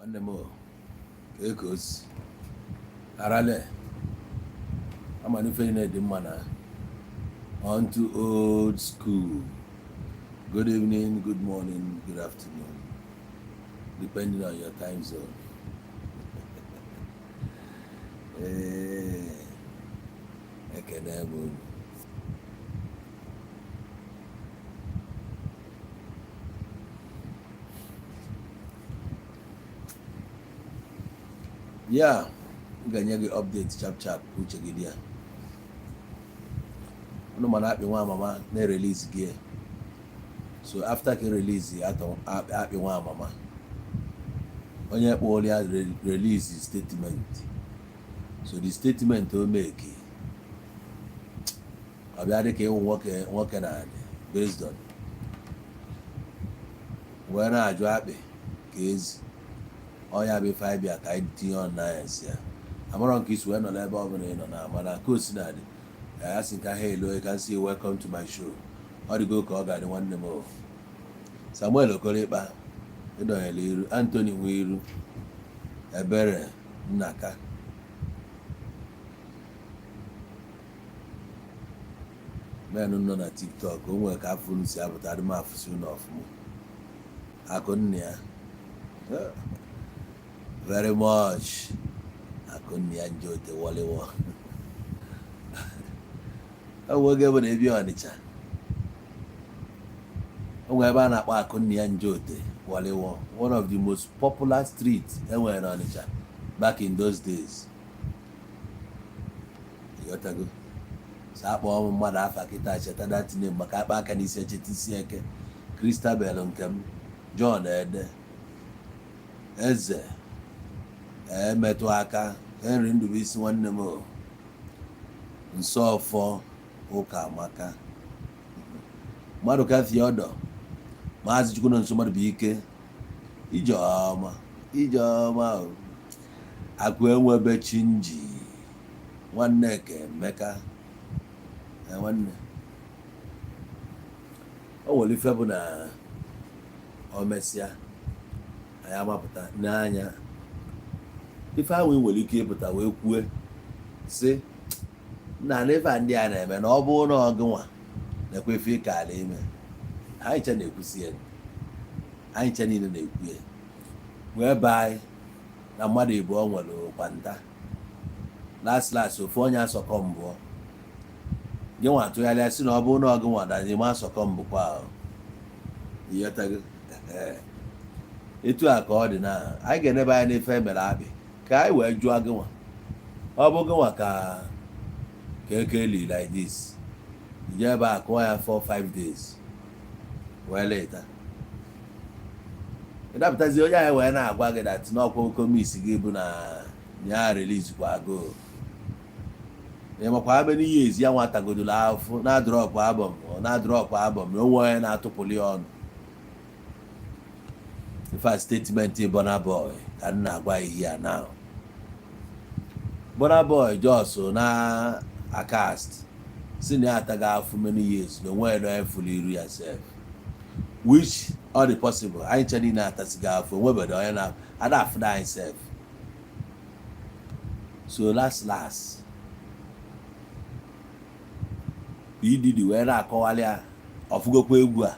nwanne m ekos arale amanife dị mma na on to old school. Good evening, good morning, good afternoon, depending on your time zone. Ekene m. Yeah, I'm gonna give you updates chap uche gị dia. Unu mana Akpi Nwa mama na release gị. So after ke release Akpi Nwa mama, onye kpọrọ ya release statement. So the statement o make ọbịa dị ka ịwụ nwoke na adị based on wee na-ajụ Akpi ka ezi ọya bụ ife anyị bịa ka anyị tinye ọnayensị ya amarọ nke isi wee nọ n'ebe ọ bụla ị nọ na mana ka o si na adị ya sị nka ha elo ka si welcome to my show. Ọ dịgo ka ọ ga-adị nwanne m Samuel Okolikpa ịdọnyere iru, Anthony Nwiru, Ebere Nnaka, menụ nọ na TikTok o nwere ka afọ unu si apụta adị m afụsi unu ọfụma. Akụnne ya very much. Akụnne ya Njote wọlịwọ oge bụ na ebi Ọnịcha o nwere ebe a na-akpọ Akụnne ya Njote wọlịwọ, one of the most popular streets enwere na Ọnịcha back in those days. Ịghọtago? So akpọ mmadụ afa kịta cheta datine maka akpa aka n'isi echeta isi eke Christabel Nkem, John Ede, Eze emetụ aka, Henry Ndubuisi nwanne m Nsọfọ Ụka Amaka, mmadụ ka Theodore, Maazị Chukwunonso mmadụ bụ ike, Ijeọma Akụ Enwebe Chinji, nwanne Eke Emeka nwanne o nwere ife bụ na o mesịa anyị amapụta n'anya ife ahụ nwere ike ịpụta wee kwue sị na ife ndị a na-eme na ọ bụrụ na ọgụ nwa na-ekwe ife ịka ala ime. Anyị ncha na-ekwusi ya, anyị ncha niile na-ekwu ya wee baa na mmadụ ịbụọ nwere kwanta las ofu onye asọkọ mbụọ gị nwa atụgharịa sị na ọ bụrụ na ọgụ nwa dazi ma asọkọ mbụkwa ahụ. Etu a ka ọ dị na anyị ga-enebe anya n'ife emere Akpi ka anyị wee jụọ gị nwa ọ bụ gị nwa ka eke li like this ije ebe a kụọ ya 4-5 days wee leta ịdapụtazi onye anyị wee na-agwa gị dat n'ọkwa okomisi gị bụ na ya release kwa agụụ ịmakwa abe n'ihe ezi ya nwatagodolo afụ na-adrọpụ album na onwe onye na-atụpụli ọnụ. Ife statement Burna Boy ka m na-agwa ihe ya now. Burna Boy just na cast si na ataga afụ many years na onwe no efuli iru ya self, which all the possible anyị chani na atasiga afụ onwebedo onye na ada afụ da himself. So last Ididi wee na-akọwali ya ọfụgokwa egwu a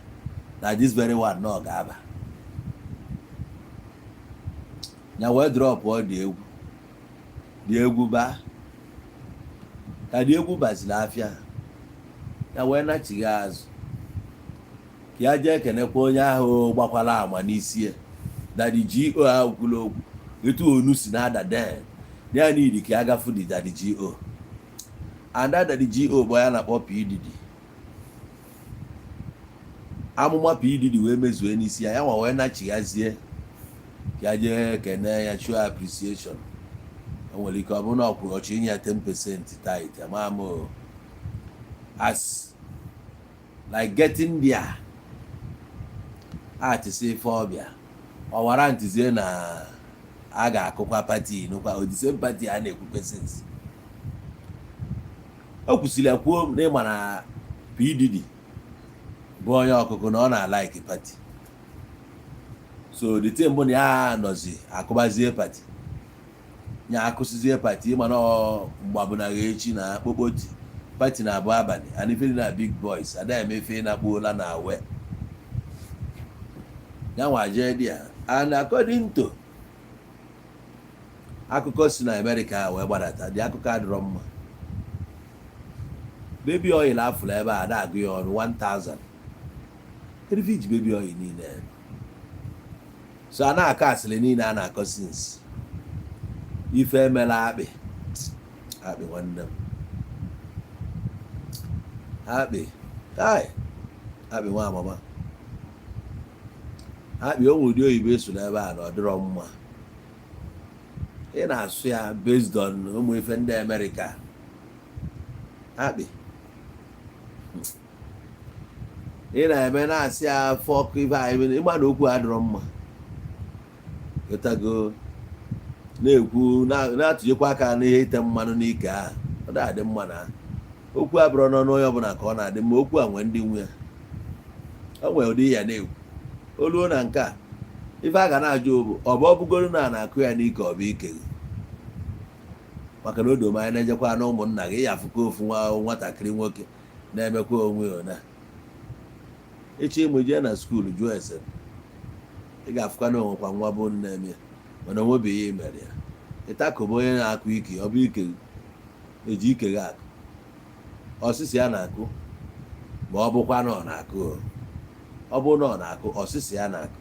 na this very one na ọ ga-aba ya wee drop ọ dị egwu baa ka dị egwu bazili afịa ya wee nachighi azụ ka ya jee kenekwa onye ahụ gbakwala ama n'isi ya Daddy G.O ahụ kwuru okwu etu onu si na-ada den ya n'idi ka ya gafu di Daddy G.O and Daddy G.O bụ ya na-akpọ PDD. Amụma PDD wee mezue n'isi ya nwa wee nachighazie ka ya jee kene ya show appreciation. O nwere ike ọ bụ na ọkwụ ọchị inye ya 10% tight amamo as like getting there atisi ife ọbịa ọwara ntizie na a ga-akụkwa pati nụkwa odise pati a na-ekwu pesens o kwusiri akwuo na ịma na PDD bụ onye ọkụkụ na ọ na-alaiki pati so the thing bụ na ya nọzi akụbazie pati ya akụsizie pati mana mgbabụnaghị echi na kpokpoti pati na-abụ abalị and ife dị na big boys ada emefe na kpuola na awe ya nwa jee dị ya and according to akụkọ si na America wee gbadata dị akụkọ adịrọ mma baby oil afụla ebe a na-agụ ya ọrụ 1000 kedu iji baby oil niile so a na-akọ asịrị niile a na-akọ since ife emela akpị nwanne m akpị nwa amama akpị o nwere ụdị oyibo esoro ebe a na ọ dịrọ mma ị na-asụ ya based on ụmụ ife ndị Amerịka akpị ị na-eme na-asị ya fọk ife anyị ịma na okwu adịrọ mma gotago na-ekwu na-atụnyekwa aka n'ihe ite mmanụ n'ike ahụ ọ na-adị mma na okwu abụrụ n'ọnụ onye ọbụla ka ọ na-adị mma okwu a nwee ndị nwe ya o nwere ụdị ya na-ekwu oluo na nke a ife a ga na-ajụ ọ bụ ọbụgoro na na-akụ ya n'ike ọ bụ ike gị maka na odom anyị na-ejekwa na ụmụnna gị ya afụkọ ofu nwatakịrị nwoke na-emekwa onwe ona echi ịmụ jee na skuulu jụọ ese ị ga-afụkwa na onwekwa nwa bụ nne m ya mana onwebeghị imere ya ịtakụba onye na-akụ ike ọ bụ ike eji ike gị akụ ọsịsị ya na-akụ ma ọ bụkwa na ọ na-akụ ọ bụ na ọ na-akụ ọsịsị ya na-akụ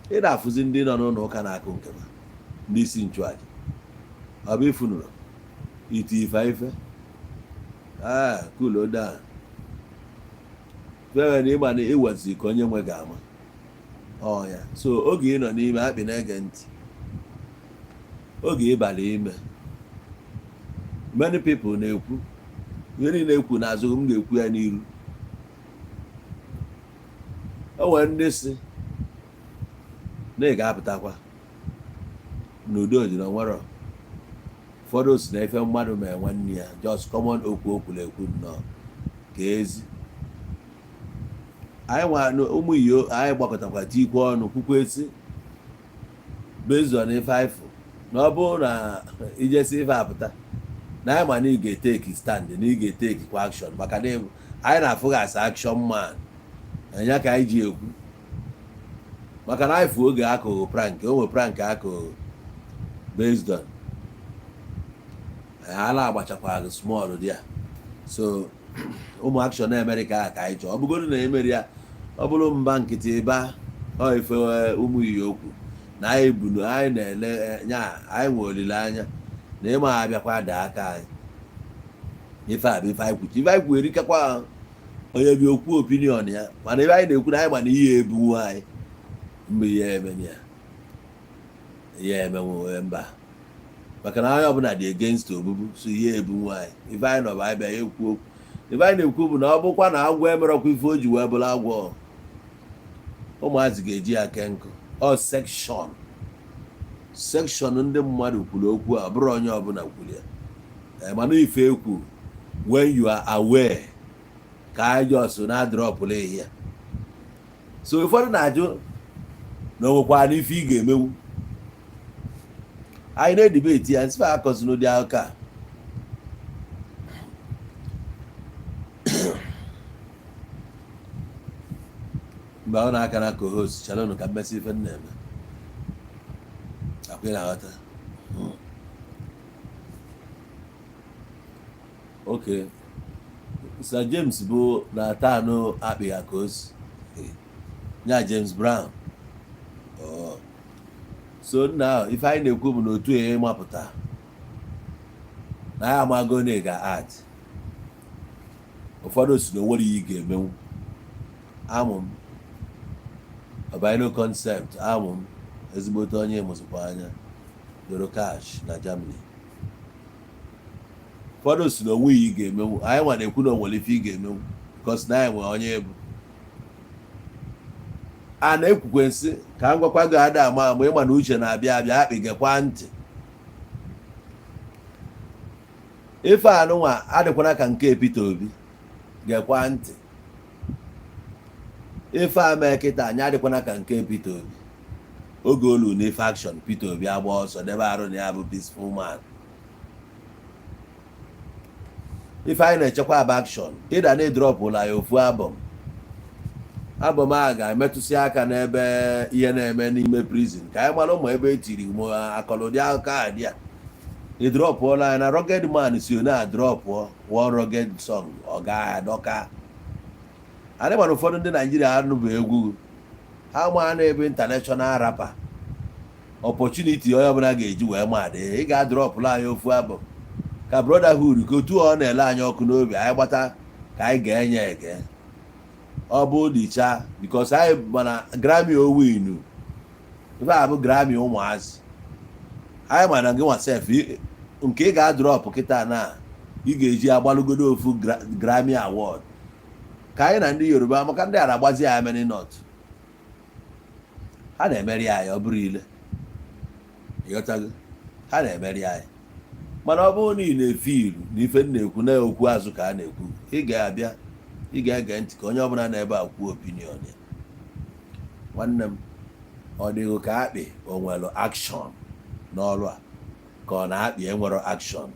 ị na-afụzi ndị nọ n'ụlọ ụka na-akụ nke ma ndị isi nchụaja ọ bụ ifunụrụ iti ife kulo down fere na ịma na ịwazi ka onye nwe ga-ama ya so oge ị nọ n'ime akpị na-ege ntị oge ịbala ime many people na-ekwu ihe niile ekwu n'azụ m ga-ekwu ya n'iru o nwere ndị si na ị ga-apụtakwa n'udo dị na nwere ụfọdụ si na ife mmadụ ma nwanne ya just common okwu ekwu nnọọ ka ezi anyị nwa ụmụ iyo anyị gbakọtakwa tikwe ọnụ kwukwesi based on ife ifụ na ọ bụrụ na ijesi ife apụta na anyị ma na ị ga-eteki stand na ị ga-eteki kwa action maka na anyị na-afụghasị action man anya ka anyị ji ekwu maka na anyị fụ oge akụghị prank o nwe prank akụghị based on anyị na-agbachakwa small dị ya so ụmụ action na Amerịka ka anyị chọọ ọ bụgoro na emeri ya ọ bụrụ mba nkịtị ebe ọ ife ụmụ iyi okwu na anyị bunu anyị na-ele nya anyị nwe olileanya na ịma abịakwa daa aka anyị ife a bụ ife anyị kwuchi ife anyị kwu erikakwa onye bi okwu opinion ya mana ebe anyị na-ekwu na anyị ma na ihe ebunwe anyị mgbe ihe emenwe mba maka na anyị ọbụla dị against ogbugbu so ihe ebunwe anyị ife anyị nọ bụ anyị bịa ya ekwu okwu ife anyị na-ekwu bụ na ọ bụkwa na agwọ emerọkwa ife o ji wee bụrụ agwọ ụmụazị ga-eji ya ke nkụ ọ sekshọn ndị mmadụ kwuru okwu a bụrụ onye ọbụla kwuru ya mana ife ekwu when you are aware ka anyị jọs na-adrọpụla ihe ya so ụfọdụ na-ajụ na onwekwa na ife ị ga-emenwu anyị na-edibeti ya nsịfa akọzi n'ụdị aka mgbe ọ na-aka na co-host chalụnụ ka mmesị ife na-eme akwụ na-aghọta oke Sir James bụ na-ata anụ akpị ya ka osi nya James Brown so na ife anyị na-ekwu bụ na otu ihe mapụta na ya amago na ị ga-ad ụfọdụ si na onwere ihe ị ga-emenwu amụ m ọbaino concept amụ m ezigbote onye mụzikwa anya doro cash na Germany ụfọdụ si na onwe ihe ị ga-emenwu anyị nwa na-ekwu na onwere ife ị ga-emenwu because na anyị nwere onye ebu a na-ekwukwe nsị ka m gwakwa gị ada ama ịma na uche na-abịa abịa akpị gekwa ntị ife anụnwa adịkwana ka nke Peter Obi gekwa ntị ife a mee kịta anyị adịkwana ka nke Peter Obi oge olu n'ife action Peter Obi agba ọsọ debe arụ na ya bụ peaceful man. Ife anyị na-echekwa aba action ịda na-edropụla ya ofu album a ga-emetụsị aka n'ebe ihe na-eme n'ime prison ka anyị mara ụmụ ebe etiri akọlụdị akụkọ a dị a ịdrọpụọla ya na Rugged Man si na drọpụọ one rugged song ọ gaghị adọka. Anyị mara ụfọdụ ndị Naijiria anụbụ egwu ha ma na-ebe international rapper opportunity onye ọbụla ga-eji wee madị ị ga-adrọpụla anyị ofu album ka brotherhood ka otu ọ na-ele anyị ọkụ n'obi anyị gbata ka anyị ga-enye ege ọ bụ dịcha because anyị mana Grammy owinu ife a bụ Grammy ụmụazị anyị mana gị nwasef nke ị ga-adrọpụ kịta na ị ga-eji agbalụgodo ofu Grammy award ka anyị na ndị Yoruba maka ndị a na-agbazi ya many not ha na-emeri anyị ọ bụrụ ile ịghọtago ha na-emeri anyị mana ọ bụrụ na ị na-efe ilu na ife na-ekwu na okwu azụ ka a na-ekwu ị ga-abịa ị ga-ege ntị ka onye ọbụla na-ebe a kwuo opinion ya. Nwanne m ọ dịghị ka Akpi o nwere action n'ọrụ a ka ọ na-Akpi enwero action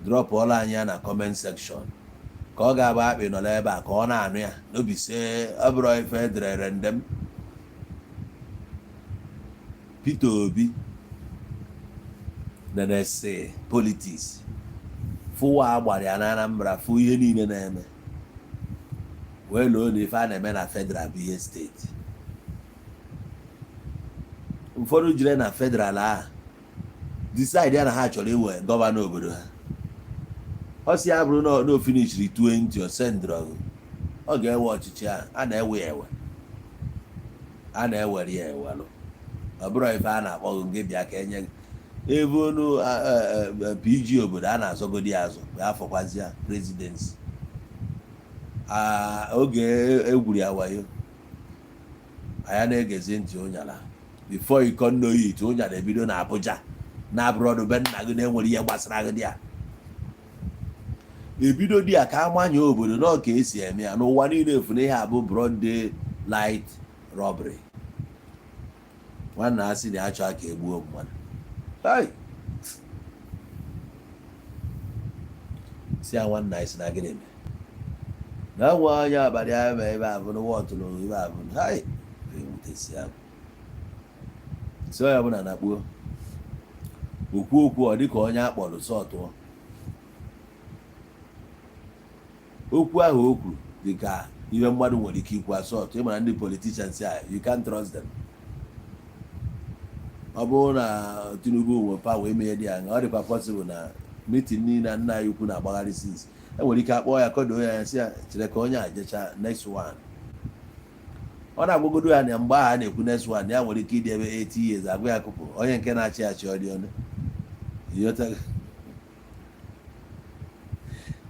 drọpụọla anyị ya na comment section ka ọ ga-aba Akpi nọ n'ebe a ka ọ na-anụ ya n'obise ọ bụrụ ife ederere ndem Peter Obi na-ese politics fụwa agbara ya na Anambra fụ ihe niile na-eme wee loo na ife a na-eme na federal bụ ihe steeti. Ụfọdụ jire na federal a decide ya na ha chọrọ iwe gọvanọ obodo ha ọ si ya bụrụ na o finishiri 20 o sendrọ ọ ga-ewe ọchịchị a na-ewe ya ewe a na-ewere ya ewelụ ọ bụrụ ife a na-akpọ gị bịa ka enye gị ebe onu PG obodo a na-azọgodi azụ wee afọkwazi ya presidency oge egwuru ya wayo anya na-egezi ntị ụnyala before iko nno yi ite ụnyala ebido na Abuja na abroad be nna gị na-enwere ihe gbasara gị dị ya ebido dị ya ka amanye obodo na ọka esi eme ya n'ụwa niile efu na ihe abụ broad daylight robbery. Nwanne asị na achọ aka egbuo mmadụ si ya nwanne anyị si na gịnị eme na nwa onye abalị ahụ ma ebe abụ n'ụwọtụrụ ebe abụ ewutesi ahụ si onye ọbụla na-akpuo okwu ọ dịka onye akpọrọ sọtụọ okwu ahụ o kwuru dịka ihe mmadụ nwere ike ikwu asọtụ ịmara ndị politicians a you can't trust them. Ọ bụrụ na Tinubu nwe pawa emeghe dị ya ọ dịkwa possible na meeting niile nna ya ukwu na-agbagharị since enwere ike akpọ ya kọdoo ya si ya chere ka onye a jecha next one. Ọ na-agbagodo ya na mgbe a na-ekwu next one ya nwere ike ịdị ebe 80 years agwa ya kụpụ onye nke na-achị achị ọ dị ọnụ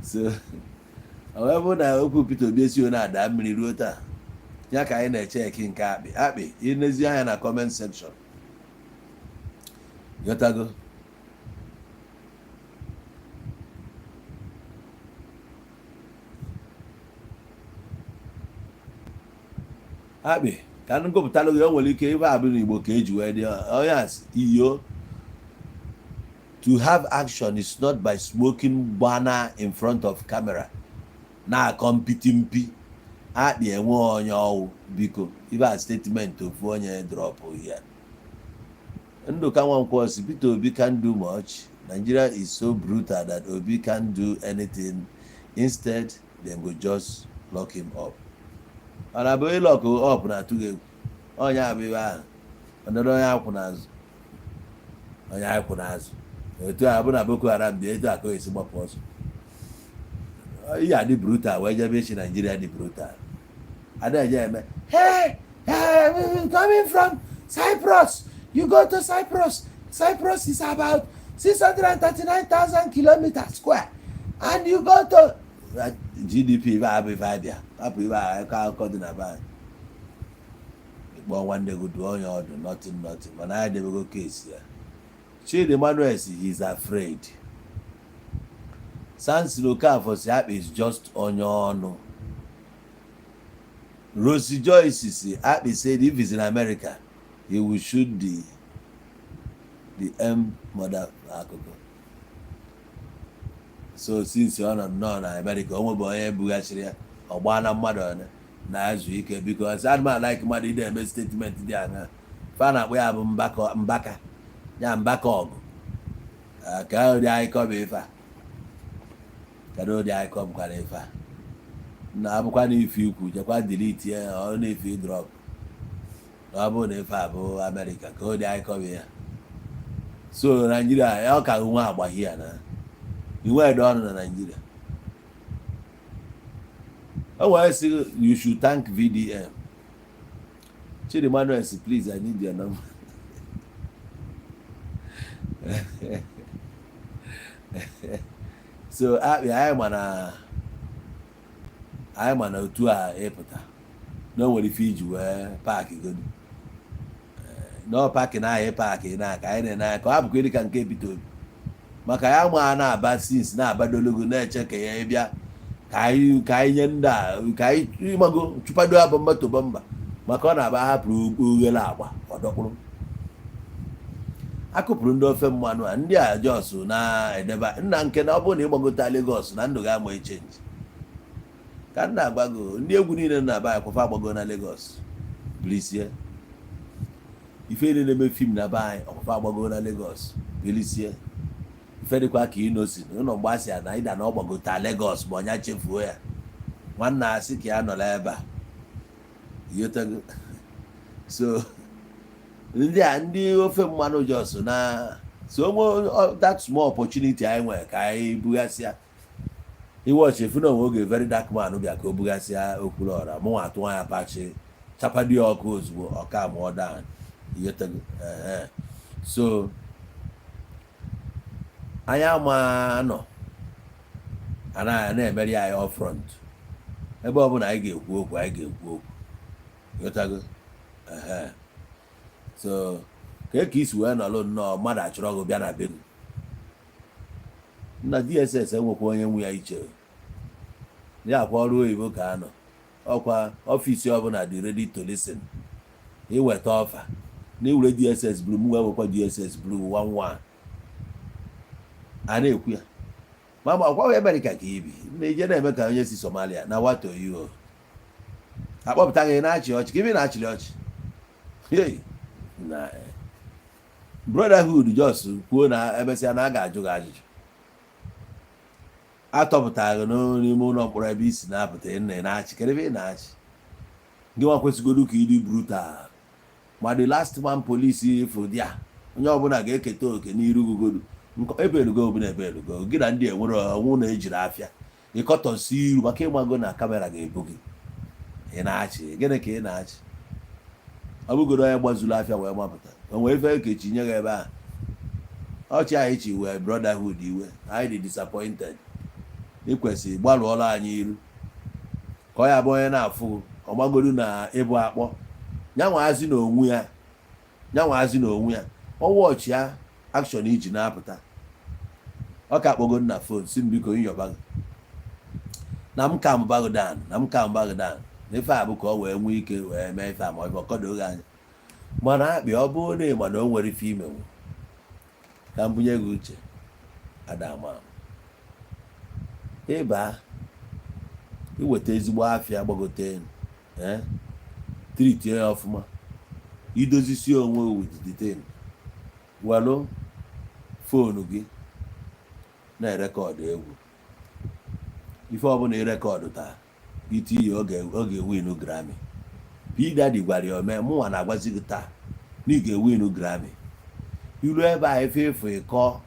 so ọ wee bụ na okwu Peter Obi esi na-ada mmiri ruo taa ya ka anyị na-eche eki nke Akpi inezi anya na comment section yotago Akpi ka ndị ngụpụtalụ gị o nwere ike ibe abụ n'Igbo ka eji wee dị onye iyo to have action is not by smoking banner in front of camera na-akọ mpi Akpi enwe onye ọwụ biko ibe a statement ofu onye drop here. Nduka Nwankwo si Peter Obi can't do much. Nigeria is so brutal that Obi can't do anything. Instead, they will just lock him up. And I will lock up na two. Oh yeah, be bad. Another yakunas. Oh yeah, yakunas. To Abuna Boko Haram, the attack is more possible. Yeah, the brutal. Why you Nigeria the brutal? And then hey, coming from Cyprus. You go to Cyprus. Cyprus is about 639,000 kilometers square. And you go to GDP, one day good one or nothing. But I never go case here. Chidi Emmanuel, he's afraid. Sans local for Akpi is just on your own. Rosie Joyce, Akpi said if he's in America, he will shoot the M mother akụkụ. So since ọ nọ nnọọ na America, o nwebe onye bughachiri ya ọ gbaa na mmadụ one na-azụ ike, because adịm like mmadụ ide eme statement dị aṅa fa na-akpọ ya bụ mbaka ya mbaka ọgụ. Ka ụdị akụkọ bụ ife a, kedu ụdị akụkọ bụkwara ife a? Na abụkwa na ife ikwu jekwa delete ya, ọ na ife drop, ọ bụrụ na ife a bụ America ka ụdị akụkọ bụ ya. So Nigeria ya ọ ka nwa agbaghị ya na inwe ede ọnụ na Nigeria. O wee sị you should thank VDM. Chidi Manuel, please, I need your number. So anyị ma na otu a ịpụta na o nwere ife iji wee paakị godu na paakị na ahịa paakị na aka anyị na-ene aka ọ bụkwa dị ka nke Peter Obi, maka ya ma na-aba since na-abadologo na-eche ka ya bịa ka anyị nye ndị a ka anyị ịmago chụpado abụ mba tobo mba, maka ọ na-aba hapụrụ oghere agba ọdọkpụrụ akụpụrụ ndị ofe mmanụ a ndị a Jos na-edeba nna nke na ọ bụrụ na ịgbagota Lagos na ndụ ga-ama echenji. Ka nna agbago ndị egwu niile na-aba akwafa agbago na Lagos bilisie, ife niile na-eme fim na be anyị ọkwafa agbago na Lagos bilisie. Ife dịkwa ka inosi ụlọ mgbe asị ya na ịda na ọ gbagota Lagos ma ọnya chefuo ya, nwanna asị ka ya nọrọ ebe a yotago. So ndị ofe mmanụ Jos na so onwe that small opportunity anyị nwere ka anyị bughasịa iwọchi efu na onwe oge very dark man bịa ka o bughasịa Okwuluọra mụ nwa atụ ya pachi chapadi ọkụ ozugbo ọka ma ọ daa yotago. So anyị ama nọ na-emeri anyị off front ebe ọbụla anyị ga-ekwu okwu yotago. So ka isi wee nọlụ nnọọ mmadụ achọrọ ọgụ bịa na be gị na DSS enwekwa onye nwe ya iche ya akwa ọrụ oyibo ka anọ ọkwa ọfisi ọbụla dị ready to listen iweta ọfa na iwere DSS blue mụ nwekwa DSS blue 11 a na-ekwu ya mama ọkwa America ka ibi na ije na-eme ka onye si Somalia na wato yo akpọpụta gị na-achị ọchị ka ibi na-achịrị ọchị na brotherhood Jos kwuo na emesịa na a ga-ajụ gị ajụjụ atọpụtaghị n'ime ụlọ mkpọrọ ebe isi na-apụta nna na-achị kedụ ebe ị na-achị gị nwa kwesịgodu ka ịdị brutal ma the last man police fụdị a onye ọbụla ga-eketa oke n'iru gugodu ebelugo ọbụla ebelugo gị na ndị enwere ọnwụ na ejiri afịa ịkọtọsi iru maka ịmago na kamera ga-ebu gị ị na-achị gịnị ka ị na-achị ọ bụgodo onye gbazuru afịa wee mapụta o nwee ife ekechi nye gị ebe a ọchị anyị chi wee brotherhood iwe anyị dị disappointed ikwesịrị gbalụọla anyị iru ka ọ ya bụ onye na-afụ ọgbagodu na ịbụ akpọ nyanwazi na onwe ya ọwa ọchị ya akshọn iji na-apụta ọ ka akpọgo na fon si m biko nyọba gị na m ka Bagdan na ife a bụ ka ọ wee nwee ike wee mee ife a ma ọ kọdoghị anya mana akpị ọ bụrụ na ịma na o nwere ife imenwu ka m bunye gị uche adama ịba iweta ezigbo afịa gbagote triti ya ọfụma idozisi onwe with detail welụ fonu gị na-erekọdụ egwu ife ọbụla ịrekọdụ taa itinye oge winu Grammy. P Daddy gwara ya ome mụnwa na-agwazi gị taa na ị ga-ewinu Grammy iru ebe a efe efu ịkọ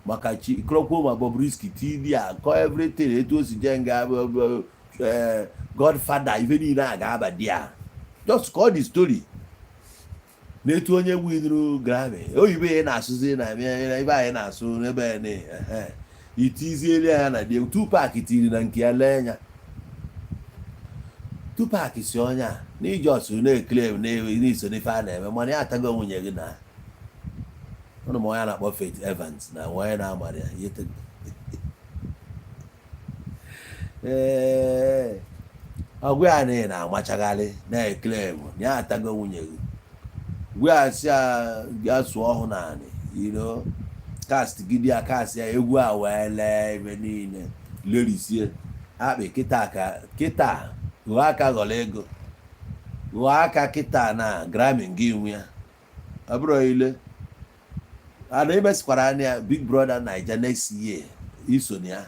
maka chi krokwo ma Bobrisky tidi a kọ everything etu o si je nga Godfather ife niile a ga-aba di a just call the story na etu onye winuru Grammy oyibo ya na-asụzi na ebe anyị na-asụ n'ebe na itizieli ya na dị Tupac tiri na nke ya lee anya Tupac si onye a na iji ọsụ na-ekele n'iso n'ife a na-eme mana ya atago nwunye gị na ụnụ m onye na-akpọ Faith Evans na onye na-amara ya ọgwụ ya na na-amachagharị na-ekele m ya atago nwunye gị gwa si a ga so ho na ni you know cast gidi a cast ya egwu a wele ebe niile lerisie akpị kita ruo aka ghọrọ ego ruo aka kita na Grammy gị nwe ya ọ bụrụ ile ana emesikwara anya Big Brother Naija next year iso na ya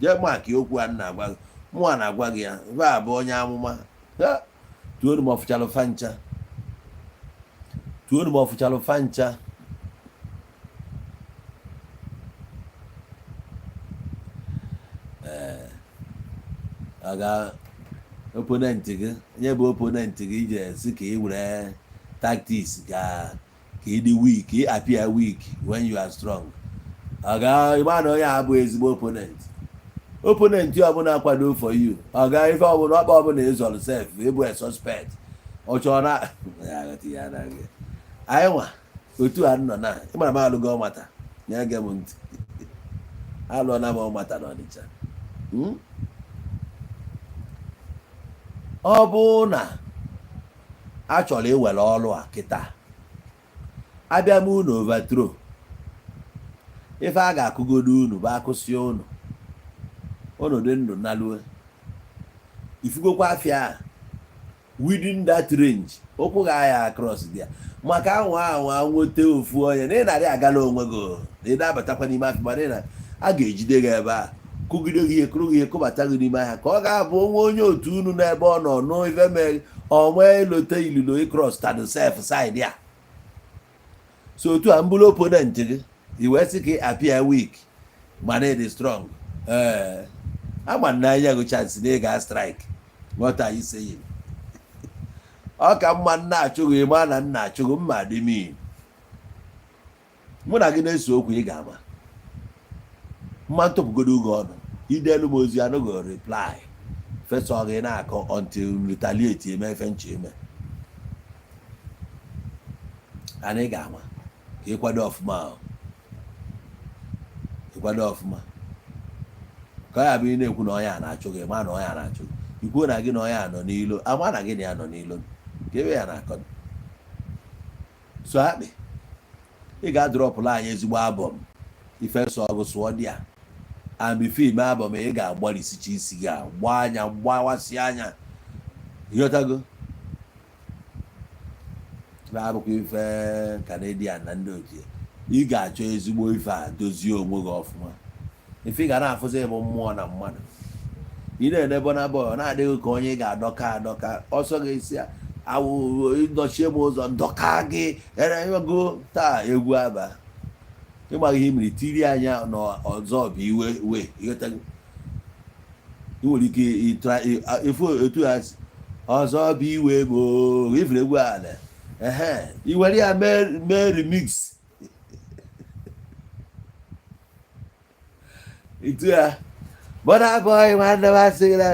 jee maka okwu a na-agwa mụa na-agwa gị ya ebe a bụ onye amụma tuonu m ọfụchalụ fancha aga opponent gị onye bụ opponent gị ije si ka ị were tactics ka ị dị weak, ka ị appear weak when you are strong. Aga ịma na onye a bụ ezigbo opponent ọbụla akwado for you. Aga ife ọbụla ọkpa ọbụla ịzọrọ sef ịbụ a suspect ọ chọrọ na anyị nwa otu a nọ na ịmara m alụgo ọmata nye gị m ntị alụọla m ọmata n'Ọnịcha. Ọ bụ na a chọrọ iwere ọrụ a kịta abịa m unu overthrow ife a ga-akụgodo unu bụ akụsi unu dị ndụ naluo ifugokwa afịa within that range okwu ga-aya across dia maka anwa nwote ofu onye na ị narị agala onwe gị na ị na-abatakwa n'ime afịa mana na a ga-ejide gị ebe a kụgide gị ihe kụrụ gị ihe kụbata gị n'ime ahịa ka ọ ga-abụ onye otu unu n'ebe ọ nọ n'ife mere onwe elote ililo ịcross tado sef side ya so otu a mbụrụ opponent gị iwee sị ka ị appear weak mana ị dị strong ama na anya gị chance na ị ga strike what are you saying? Ọ ka mma nna achụghị ma na nna achụghị mma dị mean mụ na gị na-ese okwu ị ga-ama mma ntụpụgodo oge ọnụ idelu m ozi anụghị reply fesa gị na-akọ until retaliate eme efe nche eme anyị ga-ama ka ịkwado ọfụma ka ya bụ ị na-ekwu na onye a na-achụ gị ma na onye a na-achụ gị ikwuo na gị na onye a nọ n'ilo ama na gị na ya nọ n'ilo ka ebe ya na-akọ so akpị ị ga-adrọpụla anyị ezigbo albọm ifesa ọgụ sụọ dị a ambife ime albọm ị ga-agbalịsicha isi gị gba anya gbawasị anya ịghọtago na-abụkwa ife Canadian na ndị otie ị ga-achọ ezigbo ife a dozie onwe gị ọfụma ife ị ga na-afụzi bụ mmụọ na mmadụ ị na-enebo na bọọ na-adịghị ka onye ị ga-adọka ọsọ ga-esi awụ ịdọchie m ụzọ ndọka gị erego taa egwu aba ịgbaghị ihe mere tiri anya n'ọzọ bụ iwe ịghọtago ị nwere ike efu otu ha ọzọ bụ iwe bụ ifere egwu ala i were ya mee remix itu ya Burna Boy nwanne m asịghị na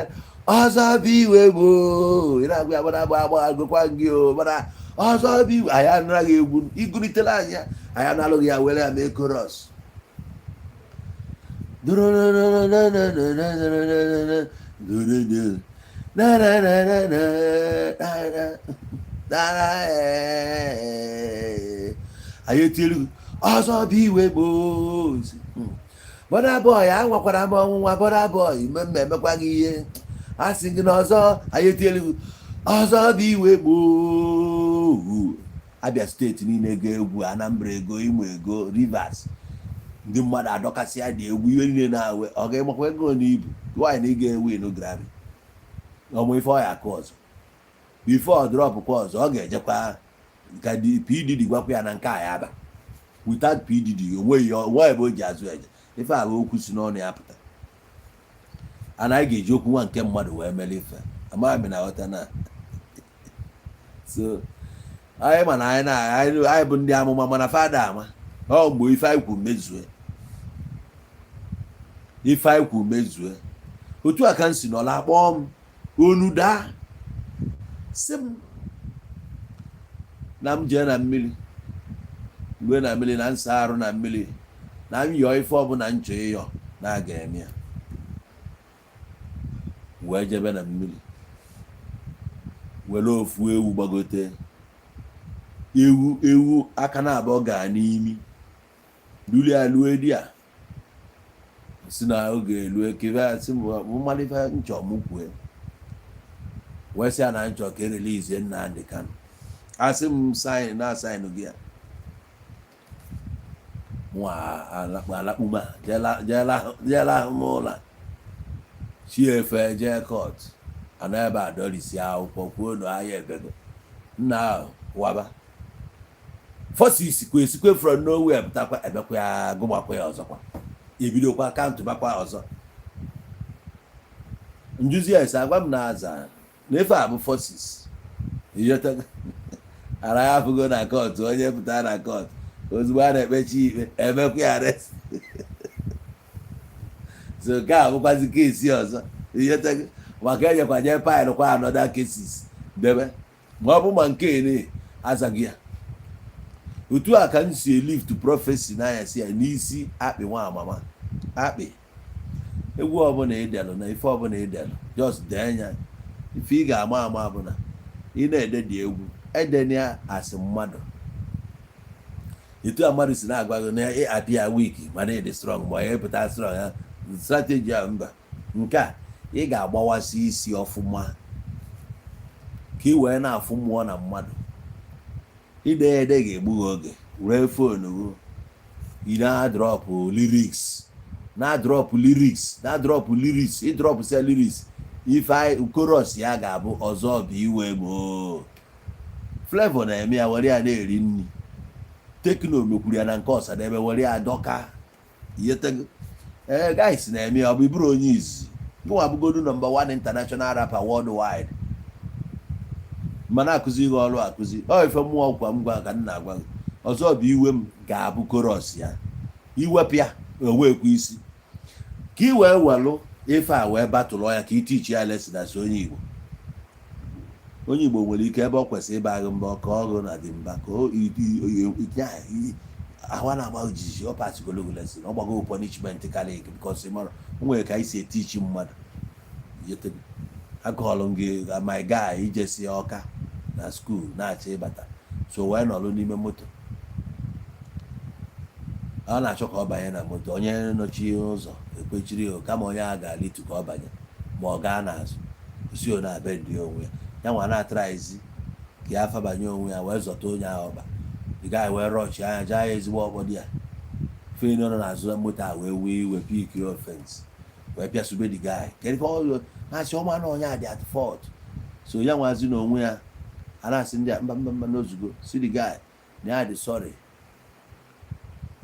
ọzọ bụ iwe bụ ị na-agụ ya Burna Boy agụkwa gị o mana ọzọ bụ iwe anyị anaghị egwu igụritela anya anyị analụghị ya were ya mee chorus anyị etielu ọzọ bụ iwe gboo Burna Boy anwakwara m ọnwụnwa Burna Boy mmemme emekwa gị ihe a sị gị na ọzọ anyị etielu ọzọ bụ iwe gboo Abia steeti niile ego egwu Anambra ego Imo ego Rivers ndị mmadụ adọkasị ya dị egwu ihe niile na-awe ọ ga-egbakwa ego n'ibu nwaanyị na ị ga-ewe no Grammy ọmụ ife ọya aka ọzọ before drop kwa ọzọ ọ ga-ejekwa ka PDD gwakwa ya na nke a ya aba without PDD onwe ebe o ji azụ eje ife a bụ okwu si n'ọnụ ya pụta anaghị ga-eji okwu nwa nke mmadụ wee mere ife amaghị m na ghọta na so anyị ma na anyị bụ ndị amụma mana fada ama ọ mgbe ife anyị kwu mezue otu a ka m si nọla akpọọ m onu daa sị m na m jee na mmiri mgbe na mmiri na nsa arụ na mmiri na m yọọ ife ọbụla nchọ ịyọ na-aga eme ya wee jebe na mmiri were ofu ewu gbagote ewu aka na abụọ gaa n'imi duli alue dia si na oge elue kebe si mmalite nchọ m kwue wee sị na nchọ ka release Nnamdi Kanu asị m sign na sign gị nwa alakpuma jela ahụmụla chi efe jee court ana ebe a dọrisi akwụkwọ kwuo na ahịa ebego nna ahụ waba forces kwesikwe from nowhere pụtakwa ebekwa ya gụgbakwa ya ọzọkwa ebidokwa akaụntụ bakwa ọzọ njuzi ya esi agwa m na aza na efe a bụ forces iyota ara ya afụgo na court onye pụta na court ozugbo a na-ekpechi ikpe emekwa ya arrest so nke a bụkwazi kesi ọzọ iyota maka enyekwa nye paịlụ kwa another cases debe ma ọ bụ ma nke ne azaghị ya otu a ka m si live to prophecy n'anya si ya n'isi Akpi Nwa amama Akpi egwu ọbụla ịdelụ na ife ọbụla ịdelụ just dee nya ife ị ga-ama ama bụ na ị na-ede dị egwu edenya asị mmadụ etu a mmadụ si na-agwago na apịa wiki mana ịdị strong ma ya pụta strong ya strategy a mba nke a ị ga-agbawasị isi ọfụma ka ị wee na-afụ mmụọ na mmadụ ide ede ga-egbu oge were fonu ị na-adrọpụ lyrics ịdrọpụ se lyrics ife chorus ya ga-abụ ọzọ bụ iwe gboo Flavor na-eme ya were ya na-eri nri Tekno mekwuru ya na nke Ọsadebe were ya dọka guys na-eme ya ọ bụ iburu onye izi gụnwa bụgodu number 1 international rapper worldwide mana akụzi ihe ọrụ akụzi ọ ife mmụọ kwa ngwa ka nna agwa ọzọ bụ iwe m ga-abụ chorus ya iwepụ ya owekwa isi ka ị wee welụ ife a wee batụlụ ya ka itichi ya lesinasi onye Igbo nwere ike ebe ọ kwesịrị ịba agụ mba ka ọgụ na dị mba ka ahụ na-agba ojiji ọ pasigologo lesin ọ gbago punishment kalik bikos mara o nwere ka isi etichi mmadụ akọọlụ gị my guy ijesi Ọka na skuul na-achọ ịbata so wee nọlụ n'ime moto ọ na-achọ ka ọ banye na moto onye nọchi ụzọ ekwechiri kama onye a ga-alitu ka ọ banye ma ọ gaa n'azụ isi o na-abịa dị onwe ya nwa na-atraizi ka ya afabanye onwe ya wee zọta onye ahụ ọba ị gaghị wee rọchi anya jaa ya ezigbo ọkpọ dị ya fen nọ n'azụ moto a wee wee iwe pik ofensi wee pịasube dị gaị kedụ na-asị ọma na onye a dị at fault so ya nwazi na onwe ya a na-asị ndị a mba n'ozugbo si dị gaị na ya dị sorry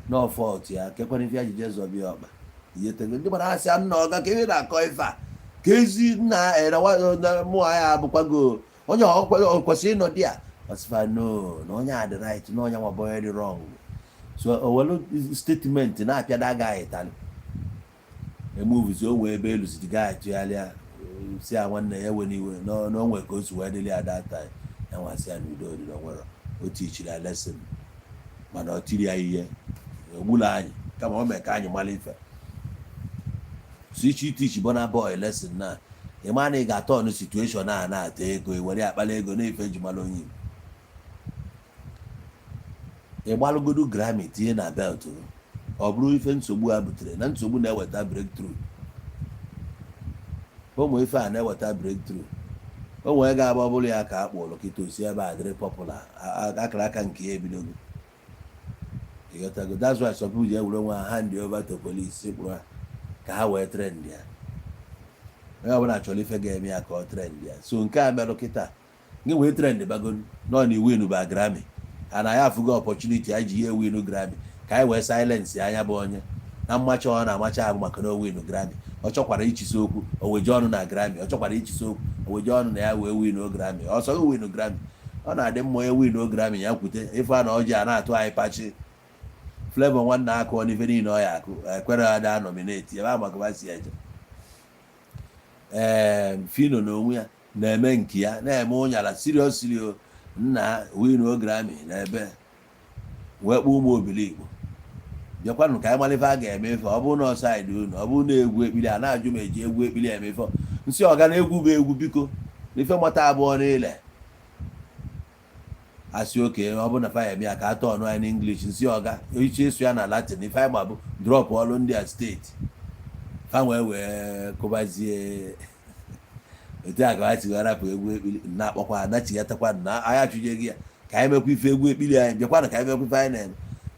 no fault ya kekwana ife ya jije zọbi ọkpa iyetego ndị gbara asị nna ọga ka ebe na-akọ ife a ka ezi nna mụ ya abụkwago onye kwesịrị ịnọ dị a ọsịfa no na onye a dị right na onye nwabụ onye dị wrong so owelu statement na-apịada gaghị tali emuvizi o wee ebe elu si gaghị tụgharịa si a nwanne ya ewe n'iwe n'onwe ka o si wee dịrị ya data ya nwasị ya n'udo odiri onwere o tichiri ya lesson mana ọ tiri ya ihe ogbula anyị kama o mee ka anyị mara ife so ichi tichi Burna Boy lesson na ịma na ị ga-atọ ọnụ situation a na-ata ego were akpala ego na-efe ejimala onye Igbo ịgbalụgodu Grammy tinye na belt ọ bụrụ ife nsogbu a butere na nsogbu na-eweta breakthrough ụmụ ife a na-eweta breakthrough o nwee ga-agba ọbụla ya ka a kpọrọ kịta osi ebe a dịrị popular akara aka nke ya ebidogo ịghọtago that's why some people ji ewere nwa ha hand over to police kpụrụ ha ka ha wee trend ya onye ọbụla chọrọ ife ga-eme ya ka ọ trend ya so nke a merụ kịta gị wee trend bago nọ na iwinu ba Grammy a na ya afụgo opportunity anyị ji ihe winu Grammy ka anyị wee silence anya bụ onye na mmacha ọ na-amacha ahụ maka na o winu Grammy ọ chọkwara ichisi okwu o weje ọnụ na Grammy ọ chọkwara ichisi okwu o weje ọnụ na ya wee winu Grammy ọsọ gị winu Grammy ọ na-adị mma onye winu Grammy ya kwute ife a na ọjị a na-atụ anyị pachi Flavor nwanne akụ n'ife niile ọ ya akụ ekwere ada nominate ebe amagaba si eje Fino na onwe ya na-eme nke ya na-eme ụnyala seriously nna winu Grammy na ebe wee kpọọ ụmụ obili Igbo bịakwanụ ka anyị malife a ga-eme ife ọ bụrụ na ọsaịdị unu ọ bụrụ na egwu ekpili a na-ajụ m eji egwu ekpili eme ife nsị ọga na egwu bụ egwu biko n'ife mata abụọ niile asị oke ọ bụ na fa eme ya ka atọ ọnụ anyị n'English nsi ọga iche ịsụ ya na Latin ife anyị ma bụ drọp ọlụ ndị a steeti fa wee kụbazie etu a ka ha tiga rapụ egwu ekpili na-akpọkwa anachigatakwa na anyị achụjeghị ya ka anyị mekwa ife egwu ekpili anyị bịakwana ka anyị mekwa ife anyị na-eme